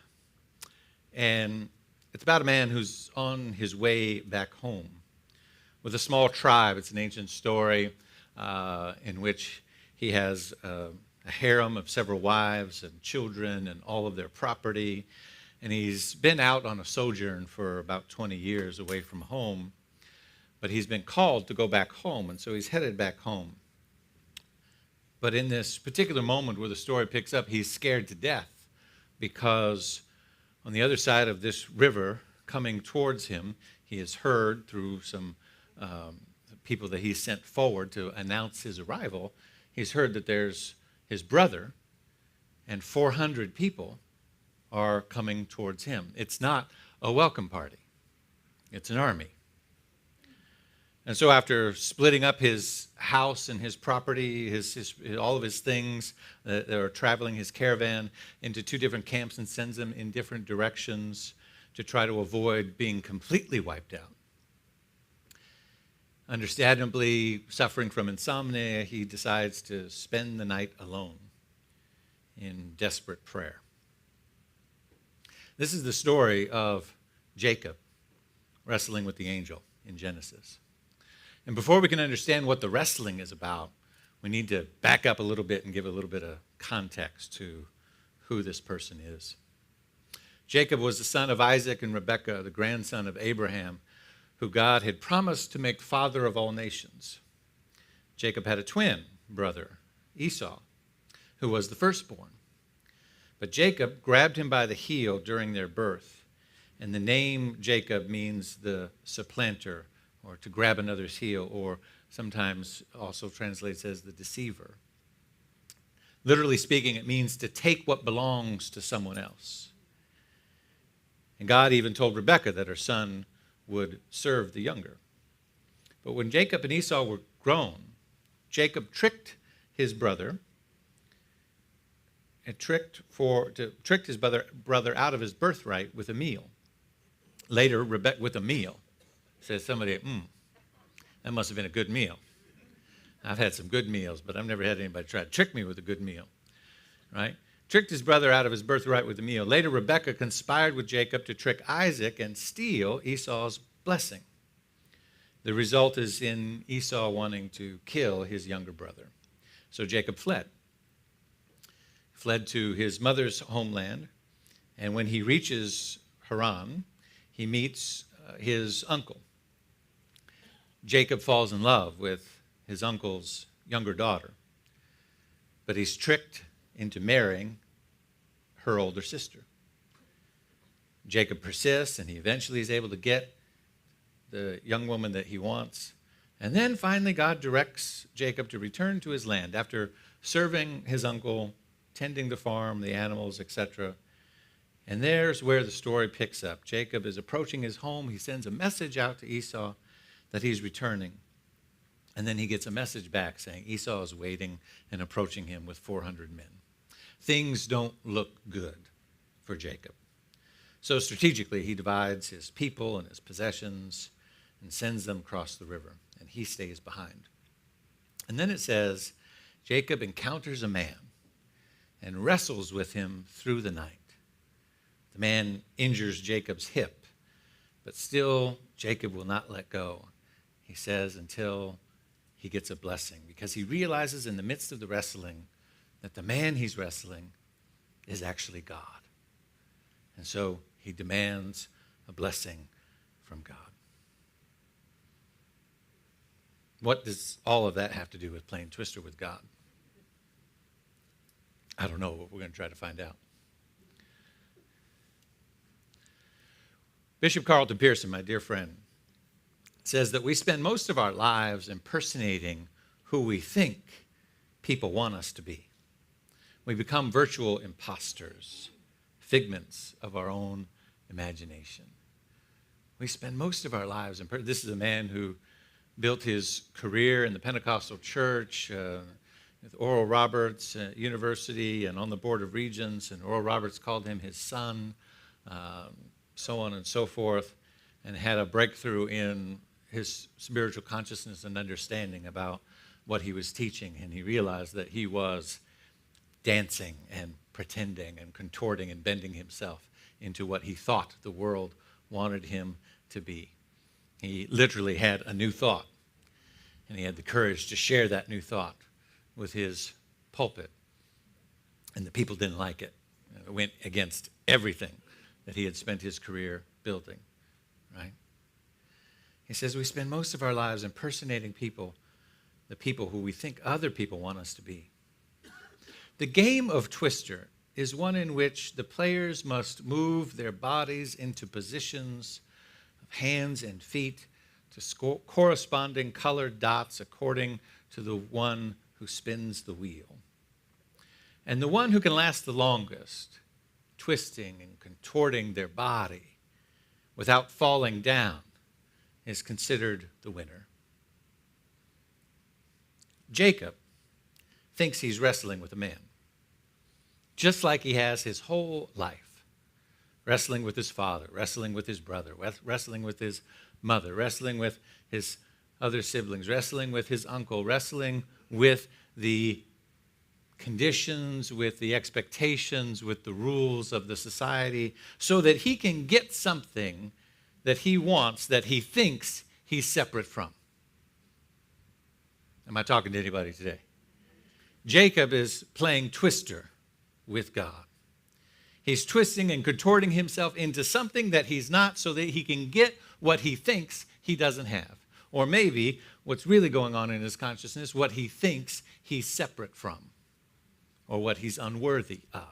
and it's about a man who's on his way back home with a small tribe. It's an ancient story in which he has a harem of several wives and children and all of their property, and he's been out on a sojourn for about 20 years away from home, but he's been called to go back home, and so he's headed back home. But in this particular moment where the story picks up, he's scared to death because on the other side of this river coming towards him, he has heard through some people that he's sent forward to announce his arrival, he's heard that there's his brother and 400 people are coming towards him. It's not a welcome party. It's an army. And so after splitting up his house and his property, all of his things that are traveling his caravan into two different camps and sends them in different directions to try to avoid being completely wiped out. Understandably, suffering from insomnia, he decides to spend the night alone in desperate prayer. This is the story of Jacob wrestling with the angel in Genesis. And before we can understand what the wrestling is about, we need to back up a little bit and give a little bit of context to who this person is. Jacob was the son of Isaac and Rebekah, the grandson of Abraham, who God had promised to make father of all nations. Jacob had a twin brother, Esau, who was the firstborn. But Jacob grabbed him by the heel during their birth, and the name Jacob means the supplanter, or to grab another's heel, or sometimes also translates as the deceiver. Literally speaking, it means to take what belongs to someone else. And God even told Rebekah that her son would serve the younger. But when Jacob and Esau were grown, Jacob tricked his brother and tricked his brother out of his birthright with a meal. Later, Rebekah with a meal. Says somebody, that must have been a good meal. I've had some good meals, but I've never had anybody try to trick me with a good meal, right? Tricked his brother out of his birthright with a meal. Later, Rebekah conspired with Jacob to trick Isaac and steal Esau's blessing. The result is in Esau wanting to kill his younger brother. So Jacob fled to his mother's homeland, and when he reaches Haran, he meets his uncle. Jacob falls in love with his uncle's younger daughter, but he's tricked into marrying her older sister. Jacob persists, and he eventually is able to get the young woman that he wants. And then finally God directs Jacob to return to his land after serving his uncle, tending the farm, the animals, etc. And there's where the story picks up. Jacob is approaching his home. He sends a message out to Esau that he's returning. And then he gets a message back saying Esau is waiting and approaching him with 400 men. Things don't look good for Jacob. So strategically, he divides his people and his possessions and sends them across the river, and he stays behind. And then it says, Jacob encounters a man and wrestles with him through the night. The man injures Jacob's hip, but still Jacob will not let go. He says until he gets a blessing, because he realizes in the midst of the wrestling that the man he's wrestling is actually God. And so he demands a blessing from God. What does all of that have to do with playing Twister with God? I don't know, but we're going to try to find out. Bishop Carlton Pearson, my dear friend, says that we spend most of our lives impersonating who we think people want us to be. We become virtual imposters, figments of our own imagination. We spend most of our lives this is a man who built his career in the Pentecostal church, with Oral Roberts University and on the Board of Regents, and Oral Roberts called him his son, so on and so forth, and had a breakthrough in his spiritual consciousness and understanding about what he was teaching, and he realized that he was dancing and pretending and contorting and bending himself into what he thought the world wanted him to be. He literally had a new thought, and he had the courage to share that new thought with his pulpit, and the people didn't like it. It went against everything that he had spent his career building, right? He says we spend most of our lives impersonating people, the people who we think other people want us to be. The game of Twister is one in which the players must move their bodies into positions of hands and feet to corresponding colored dots according to the one who spins the wheel. And the one who can last the longest, twisting and contorting their body without falling down, is considered the winner. Jacob thinks he's wrestling with a man, just like he has his whole life, wrestling with his father, wrestling with his brother, wrestling with his mother, wrestling with his other siblings, wrestling with his uncle, wrestling with the conditions, with the expectations, with the rules of the society, so that he can get something that he wants, that he thinks he's separate from. Am I talking to anybody today? Jacob is playing Twister with God. He's twisting and contorting himself into something that he's not so that he can get what he thinks he doesn't have. Or maybe what's really going on in his consciousness, what he thinks he's separate from, or what he's unworthy of.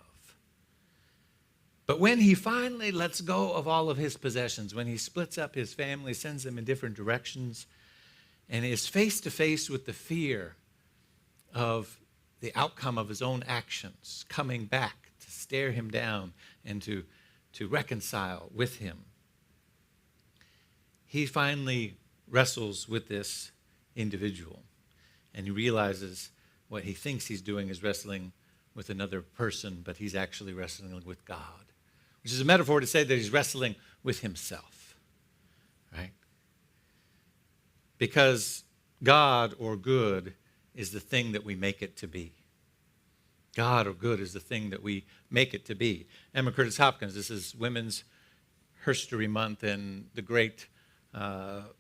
But when he finally lets go of all of his possessions, when he splits up his family, sends them in different directions, and is face to face with the fear of the outcome of his own actions coming back to stare him down and to reconcile with him, he finally wrestles with this individual, and he realizes what he thinks he's doing is wrestling with another person, but he's actually wrestling with God, which is a metaphor to say that he's wrestling with himself, right? Because God or good is the thing that we make it to be. God or good is the thing that we make it to be. Emma Curtis Hopkins, this is Women's History Month, and the great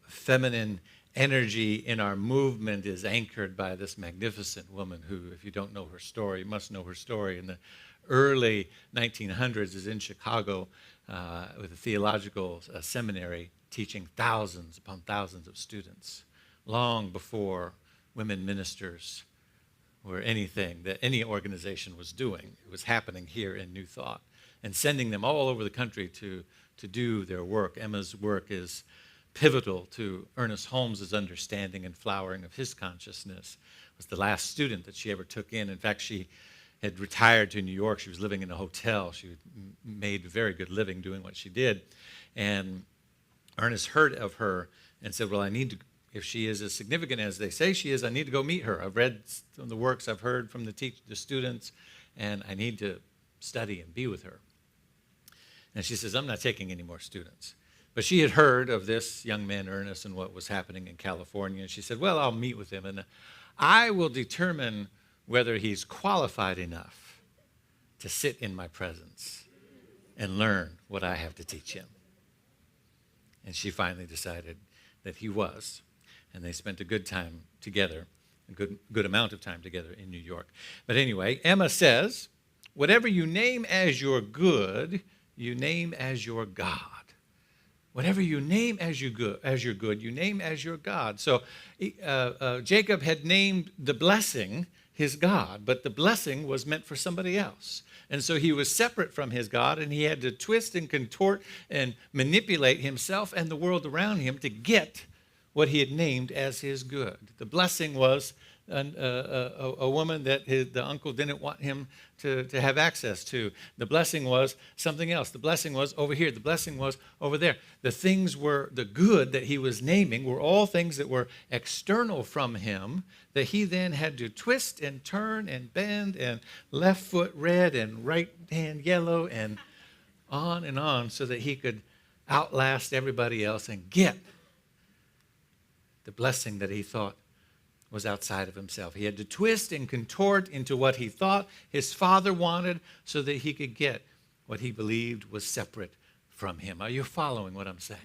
feminine energy in our movement is anchored by this magnificent woman who, if you don't know her story, you must know her story. In the early 1900s is in Chicago with a theological seminary teaching thousands upon thousands of students, long before women ministers were anything that any organization was doing. It was happening here in New Thought, and sending them all over the country to do their work. Emma's work is pivotal to Ernest Holmes' understanding and flowering of his consciousness. Was the last student that she ever took in. In fact, she had retired to New York. She was living in a hotel. She made a very good living doing what she did. And Ernest heard of her and said, well, I need to, if she is as significant as they say she is, I need to go meet her. I've read some of the works, I've heard from the students, and I need to study and be with her. And she says, I'm not taking any more students. But she had heard of this young man, Ernest, and what was happening in California. And she said, well, I'll meet with him, and I will determine whether he's qualified enough to sit in my presence and learn what I have to teach him. And she finally decided that he was. And they spent a good time together, a good amount of time together in New York. But anyway, Emma says, whatever you name as your good, you name as your God. Whatever you name as your good, you name as your God. So Jacob had named the blessing his God, but the blessing was meant for somebody else. And so he was separate from his God, and he had to twist and contort and manipulate himself and the world around him to get what he had named as his good. The blessing was a woman that the uncle didn't want him to have access to. The blessing was something else. The blessing was over here. The blessing was over there. The things were, the good that he was naming were all things that were external from him that he then had to twist and turn and bend and left foot red and right hand yellow and on so that he could outlast everybody else and get the blessing that he thought was outside of himself. He had to twist and contort into what he thought his father wanted so that he could get what he believed was separate from him. Are you following what I'm saying?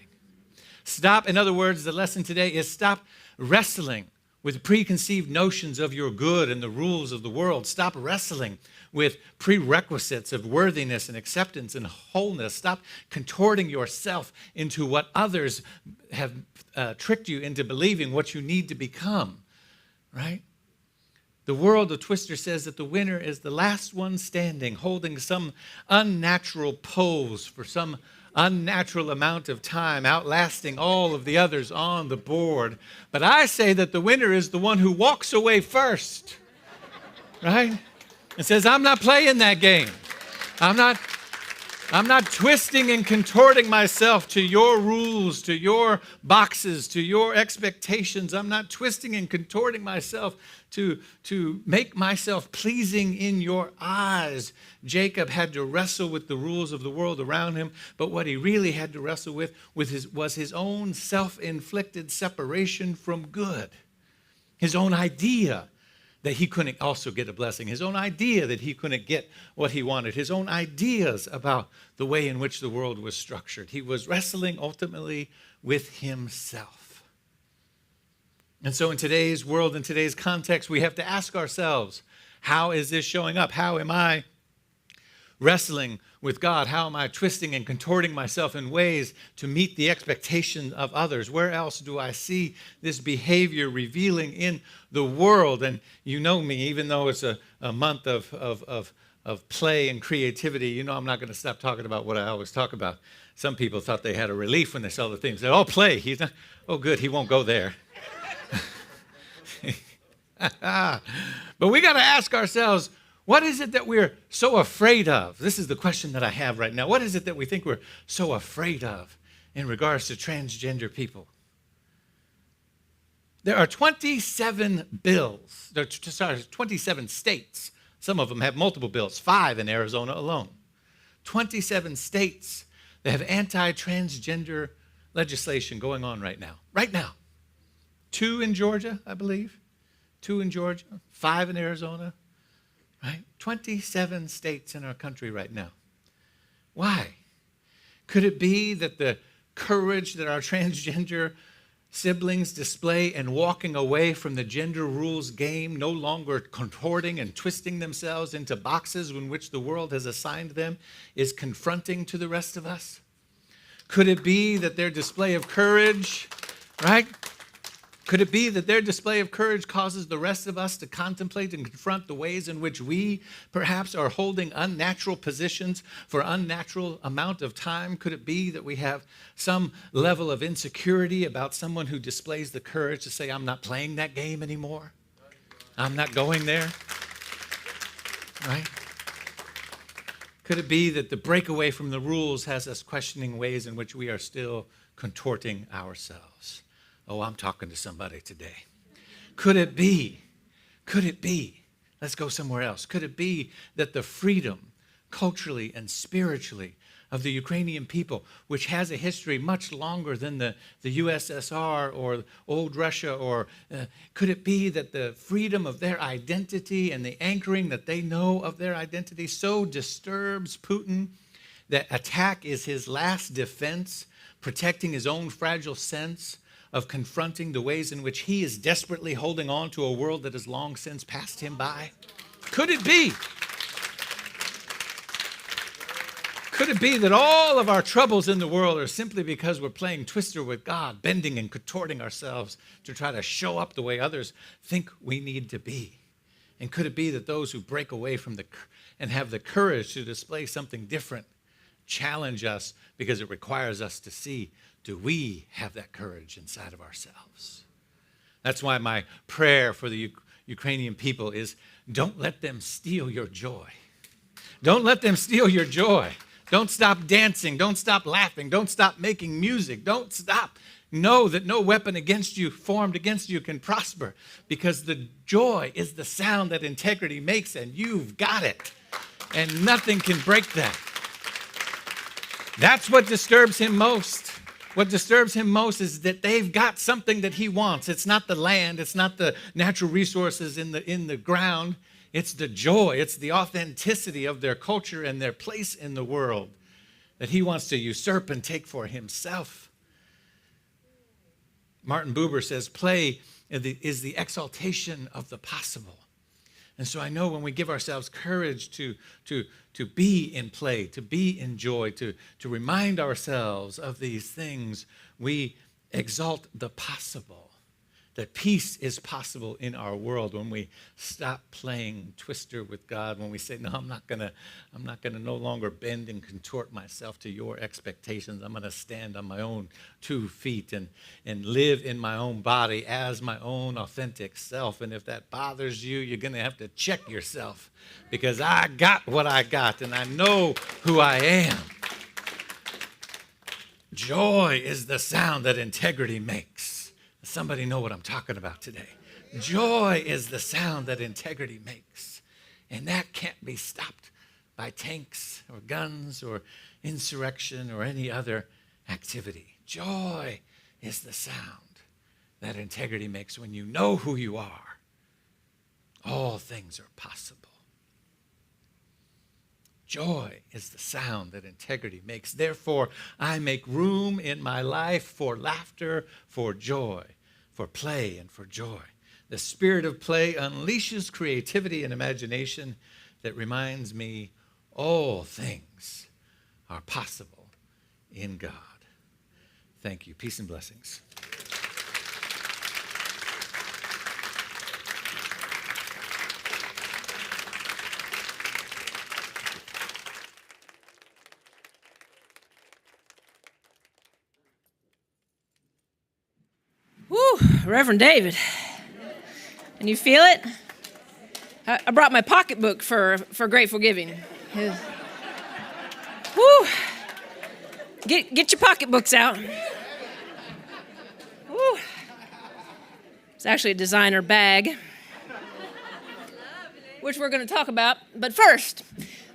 Stop. In other words, the lesson today is stop wrestling with preconceived notions of your good and the rules of the world. Stop wrestling with prerequisites of worthiness and acceptance and wholeness. Stop contorting yourself into what others have tricked you into believing what you need to become. Right? The world of Twister says that the winner is the last one standing, holding some unnatural pose for some unnatural amount of time, outlasting all of the others on the board. But I say that the winner is the one who walks away first. Right? And says, I'm not playing that game. I'm not twisting and contorting myself to your rules, to your boxes, to your expectations. I'm not twisting and contorting myself to make myself pleasing in your eyes. Jacob had to wrestle with the rules of the world around him, but what he really had to wrestle with was his own self-inflicted separation from good, his own idea that he couldn't also get a blessing, his own idea that he couldn't get what he wanted, his own ideas about the way in which the world was structured. He was wrestling ultimately with himself. And so in today's world, in today's context, we have to ask ourselves, how is this showing up? How am I wrestling with God? How am I twisting and contorting myself in ways to meet the expectation of others? Where else do I see this behavior revealing in the world? And you know me, even though it's a month of play and creativity, you know I'm not going to stop talking about what I always talk about. Some people thought they had a relief when they saw the theme. They said, oh, play. He's not, oh, good, he won't go there. But we got to ask ourselves, what is it that we're so afraid of? This is the question that I have right now. What is it that we think we're so afraid of in regards to transgender people? There are 27 bills. There are 27 states. Some of them have multiple bills, 5 in Arizona alone. 27 states that have anti-transgender legislation going on right now. Right now. 2 in Georgia, I believe. 2 in Georgia, 5 in Arizona. Right? 27 states in our country right now. Why? Could it be that the courage that our transgender siblings display in walking away from the gender rules game, no longer contorting and twisting themselves into boxes in which the world has assigned them, is confronting to the rest of us? Could it be that their display of courage, right? Could it be that their display of courage causes the rest of us to contemplate and confront the ways in which we perhaps are holding unnatural positions for unnatural amount of time? Could it be that we have some level of insecurity about someone who displays the courage to say, I'm not playing that game anymore? I'm not going there? Right? Could it be that the breakaway from the rules has us questioning ways in which we are still contorting ourselves? Oh, I'm talking to somebody today. Could it be, let's go somewhere else. Could it be that the freedom, culturally and spiritually, of the Ukrainian people, which has a history much longer than the USSR or old Russia, or could it be that the freedom of their identity and the anchoring that they know of their identity so disturbs Putin that attack is his last defense, protecting his own fragile sense of confronting the ways in which he is desperately holding on to a world that has long since passed him by? Could it be? Could it be that all of our troubles in the world are simply because we're playing twister with God, bending and contorting ourselves to try to show up the way others think we need to be? And could it be that those who break away from and have the courage to display something different challenge us because it requires us to see, do we have that courage inside of ourselves? That's why my prayer for the Ukrainian people is, don't let them steal your joy. Don't let them steal your joy. Don't stop dancing. Don't stop laughing. Don't stop making music. Don't stop. Know that no weapon formed against you can prosper, because the joy is the sound that integrity makes, and you've got it. And nothing can break that. That's what disturbs him most. What disturbs him most is that they've got something that he wants. It's not the land. It's not the natural resources in the ground. It's the joy. It's the authenticity of their culture and their place in the world that he wants to usurp and take for himself. Martin Buber says, play is the exaltation of the possible. And so I know when we give ourselves courage to be in play, to be in joy, to remind ourselves of these things, we exalt the possible. That peace is possible in our world when we stop playing twister with God, when we say, no, I'm not gonna no longer bend and contort myself to your expectations. I'm gonna stand on my own 2 feet and live in my own body as my own authentic self. And if that bothers you, you're gonna have to check yourself, because I got what I got and I know who I am. Joy is the sound that integrity makes. Somebody know what I'm talking about today. Joy is the sound that integrity makes. And that can't be stopped by tanks or guns or insurrection or any other activity. Joy is the sound that integrity makes. When you know who you are, all things are possible. Joy is the sound that integrity makes. Therefore, I make room in my life for laughter, for joy, for play, and for joy. The spirit of play unleashes creativity and imagination that reminds me all things are possible in God. Thank you. Peace and blessings. Woo, Reverend David. And you feel it? I brought my pocketbook for Grateful Giving. Woo. Get your pocketbooks out. Woo. It's actually a designer bag, which we're going to talk about. But first,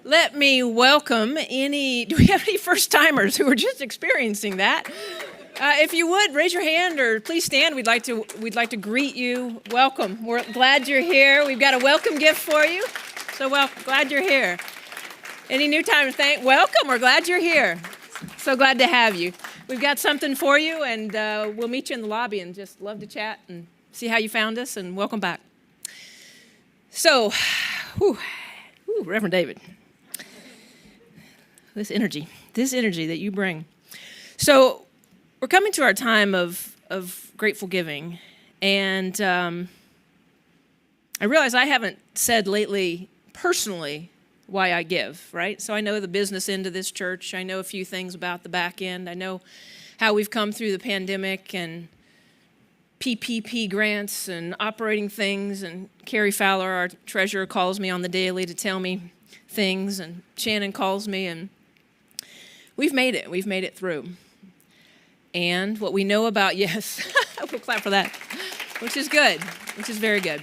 let me welcome do we have any first-timers who are just experiencing that? If you would, raise your hand or please stand. We'd like to greet you. Welcome. We're glad you're here. We've got a welcome gift for you. So glad you're here. Any new time to welcome. We're glad you're here. So glad to have you. We've got something for you, and we'll meet you in the lobby, and just love to chat and see how you found us, and welcome back. So, Reverend David, this energy that you bring. So, we're coming to our time of grateful giving, and I realize I haven't said lately personally why I give, right? So I know the business end of this church. I know a few things about the back end. I know how we've come through the pandemic and PPP grants and operating things, and Carrie Fowler, our treasurer, calls me on the daily to tell me things, and Shannon calls me, and we've made it through. And what we know about, yes, we'll clap for that, which is good, which is very good.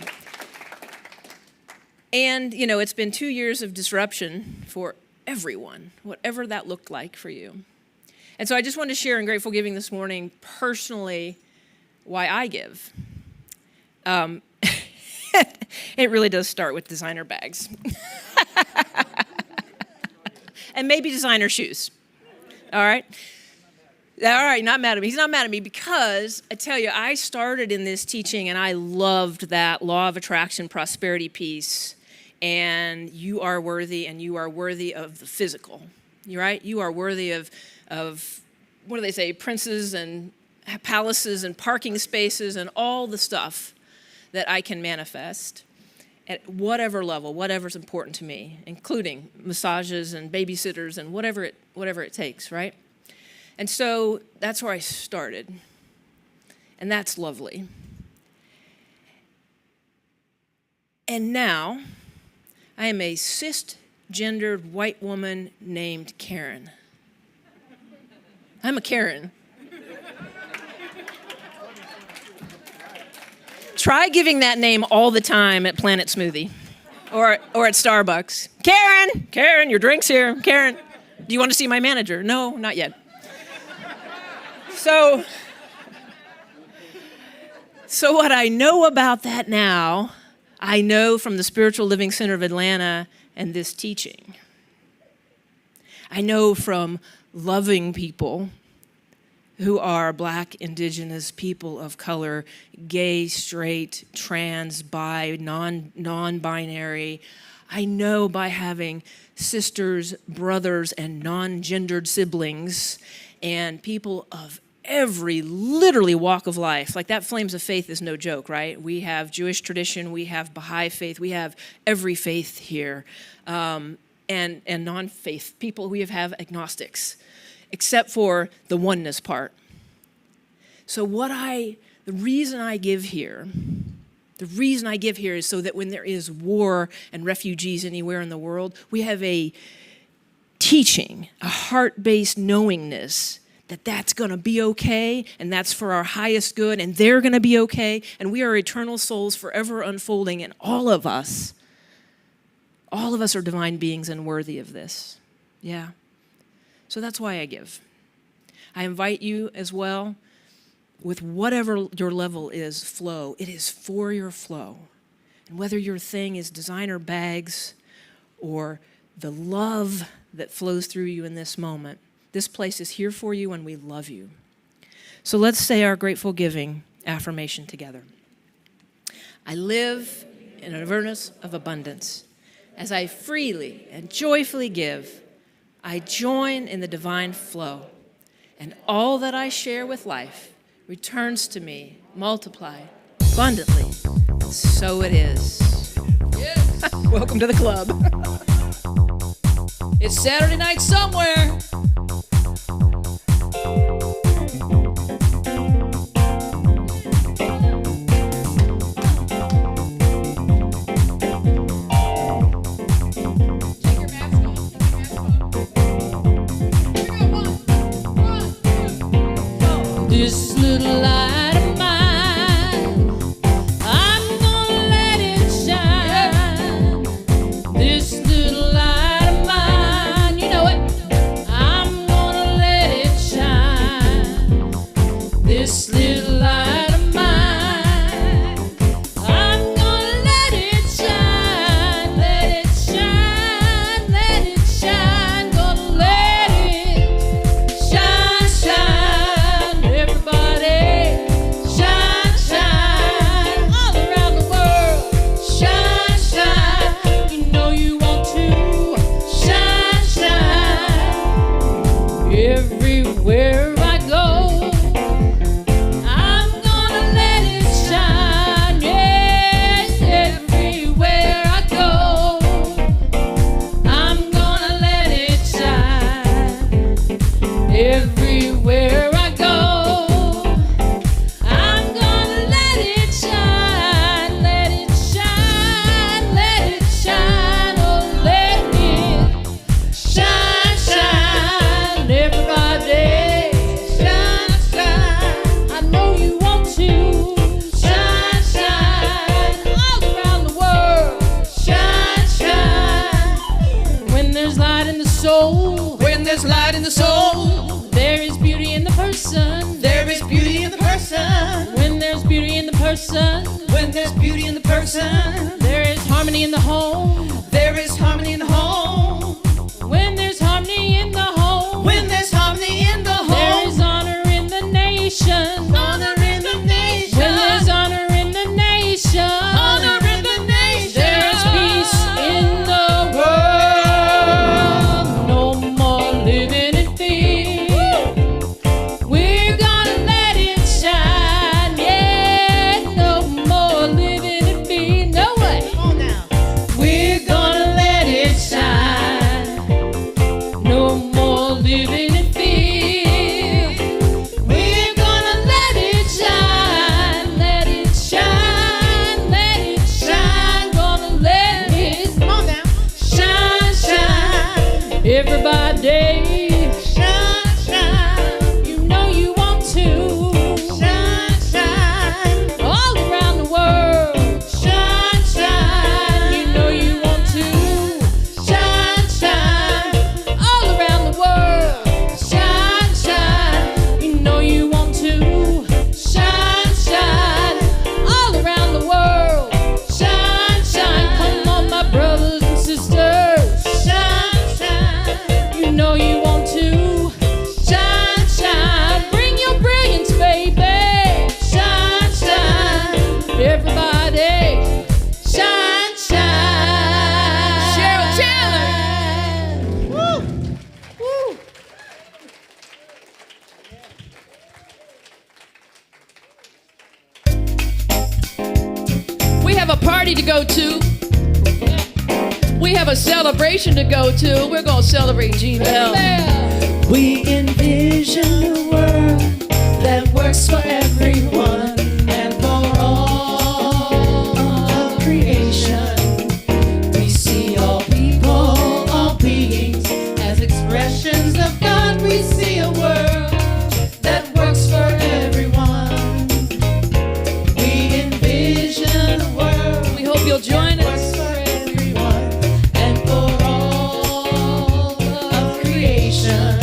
And, it's been 2 years of disruption for everyone, whatever that looked like for you. And so I just wanted to share in Grateful Giving this morning, personally, why I give. It really does start with designer bags. And maybe designer shoes, all right? All right, not mad at me. He's not mad at me, because I tell you, I started in this teaching and I loved that law of attraction, prosperity piece. And you are worthy, and you are worthy of the physical. You're right? You are worthy of what do they say, princes and palaces and parking spaces and all the stuff that I can manifest at whatever level, whatever's important to me, including massages and babysitters and whatever it takes, right? And so that's where I started. And that's lovely. And now, I am a cisgendered white woman named Karen. I'm a Karen. Try giving that name all the time at Planet Smoothie or at Starbucks. Karen, your drink's here. Karen, do you want to see my manager? No, not yet. So what I know about that now, I know from the Spiritual Living Center of Atlanta and this teaching. I know from loving people who are Black, Indigenous, people of color, gay, straight, trans, bi, non-binary. I know by having sisters, brothers, and non-gendered siblings, and people of every literally walk of life. Like that Flames of Faith is no joke, right? We have Jewish tradition, we have Baha'i faith, we have every faith here, and non-faith people. We have agnostics, except for the oneness part. So the reason I give here is so that when there is war and refugees anywhere in the world, we have a teaching, a heart-based knowingness that that's going to be okay, and that's for our highest good, and they're going to be okay, and we are eternal souls forever unfolding, and all of us are divine beings and worthy of this. Yeah. So that's why I give. I invite you as well, with whatever your level is, flow. It is for your flow. And whether your thing is designer bags or the love that flows through you in this moment, this place is here for you and we love you. So let's say our grateful giving affirmation together. I live in an awareness of abundance. As I freely and joyfully give, I join in the divine flow, and all that I share with life returns to me multiplied abundantly. So it is. Yes. Welcome to the club. It's Saturday night somewhere. This little light of mine, I'm gonna let it shine. This little light of mine, you know it, I'm gonna let it shine. This little light of mine, I'm gonna let it shine, let it shine, let it shine, gonna let it shine, shine. Everybody, shine, shine, all around the world, shine, shine. You know you want to, shine, shine. Everywhere I go, I'm gonna let it shine. Yeah, everywhere I go, I'm gonna let it shine. Everywhere I go, I'm gonna let it shine, let it shine, let it shine, oh let it shine, shine, everybody, shine, shine. I know you want to, shine, shine, all around the world, shine, shine. When there's light in the soul, when there's light in the soul, there is beauty in the person. There is beauty in the person. When there's beauty in the person. When there's beauty in the person. There is harmony in the home. There is harmony in the home. When there's harmony in the home. When there's harmony in the home. There is honor in the nation. Honor in the nation. When there's honor in the nation. Honor in the nation. There is peace in the world. No more living in fear. We're gonna let it shine, yeah. No more living in fear, no way. Come on now. We're gonna let it shine. No more living in fear. We're gonna let party to go to. We have a celebration to go to. We're going to celebrate Jean Bell. We envision a world that works for everyone and for all of creation. We see all people, all beings as expressions of God. We see a world that works for everyone. We envision a world. We hope you'll join us. Works for everyone and for all of creation.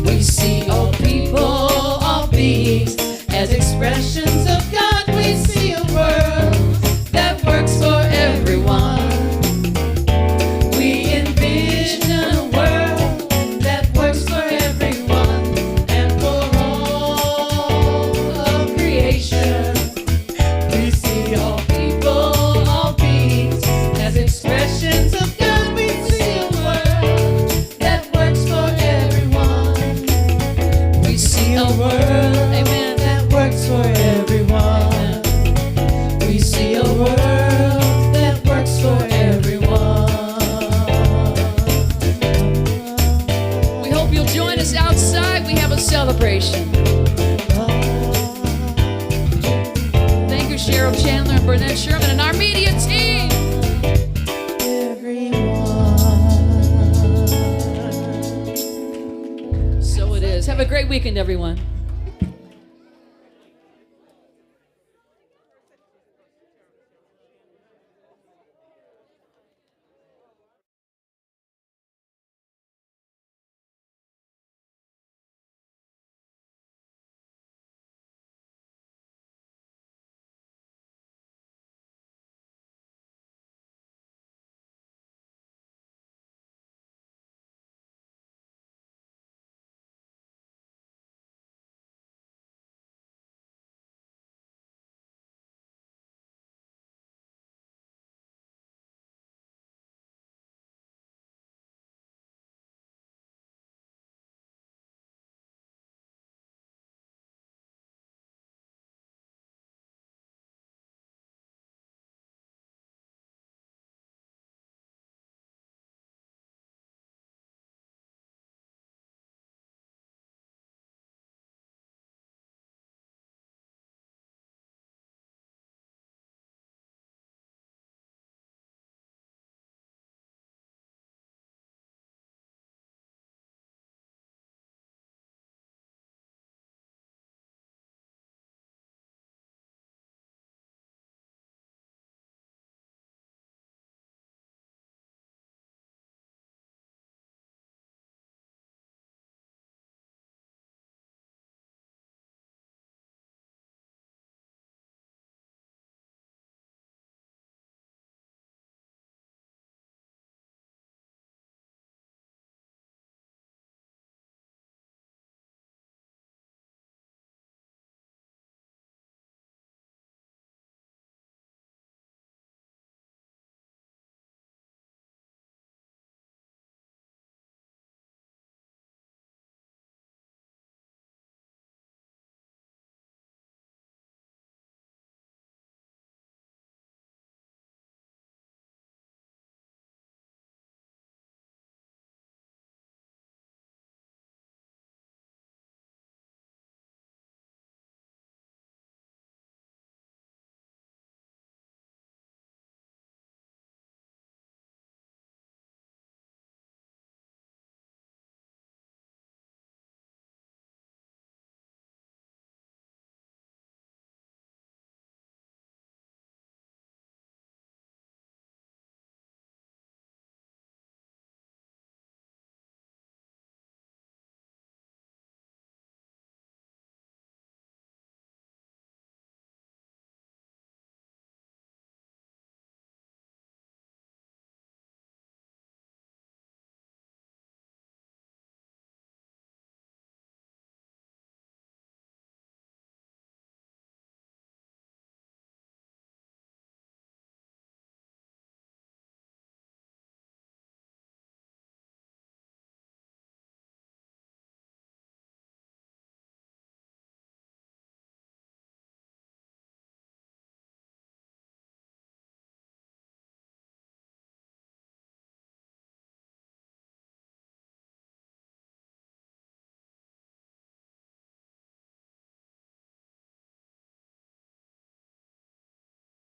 We see all people, all beings as expressions of God. We see a world that works for everyone. We envision a world that works for everyone and for all of creation. We see all people, all beings as expressions of God. We see a world that works for everyone. We see a world, amen, that works for everyone. We see a world that works for everyone. We hope you'll join us outside. We have a celebration. Thank you, Cheryl Chandler and Burnett Sherman and our media team. So it is. Have a great weekend, everyone.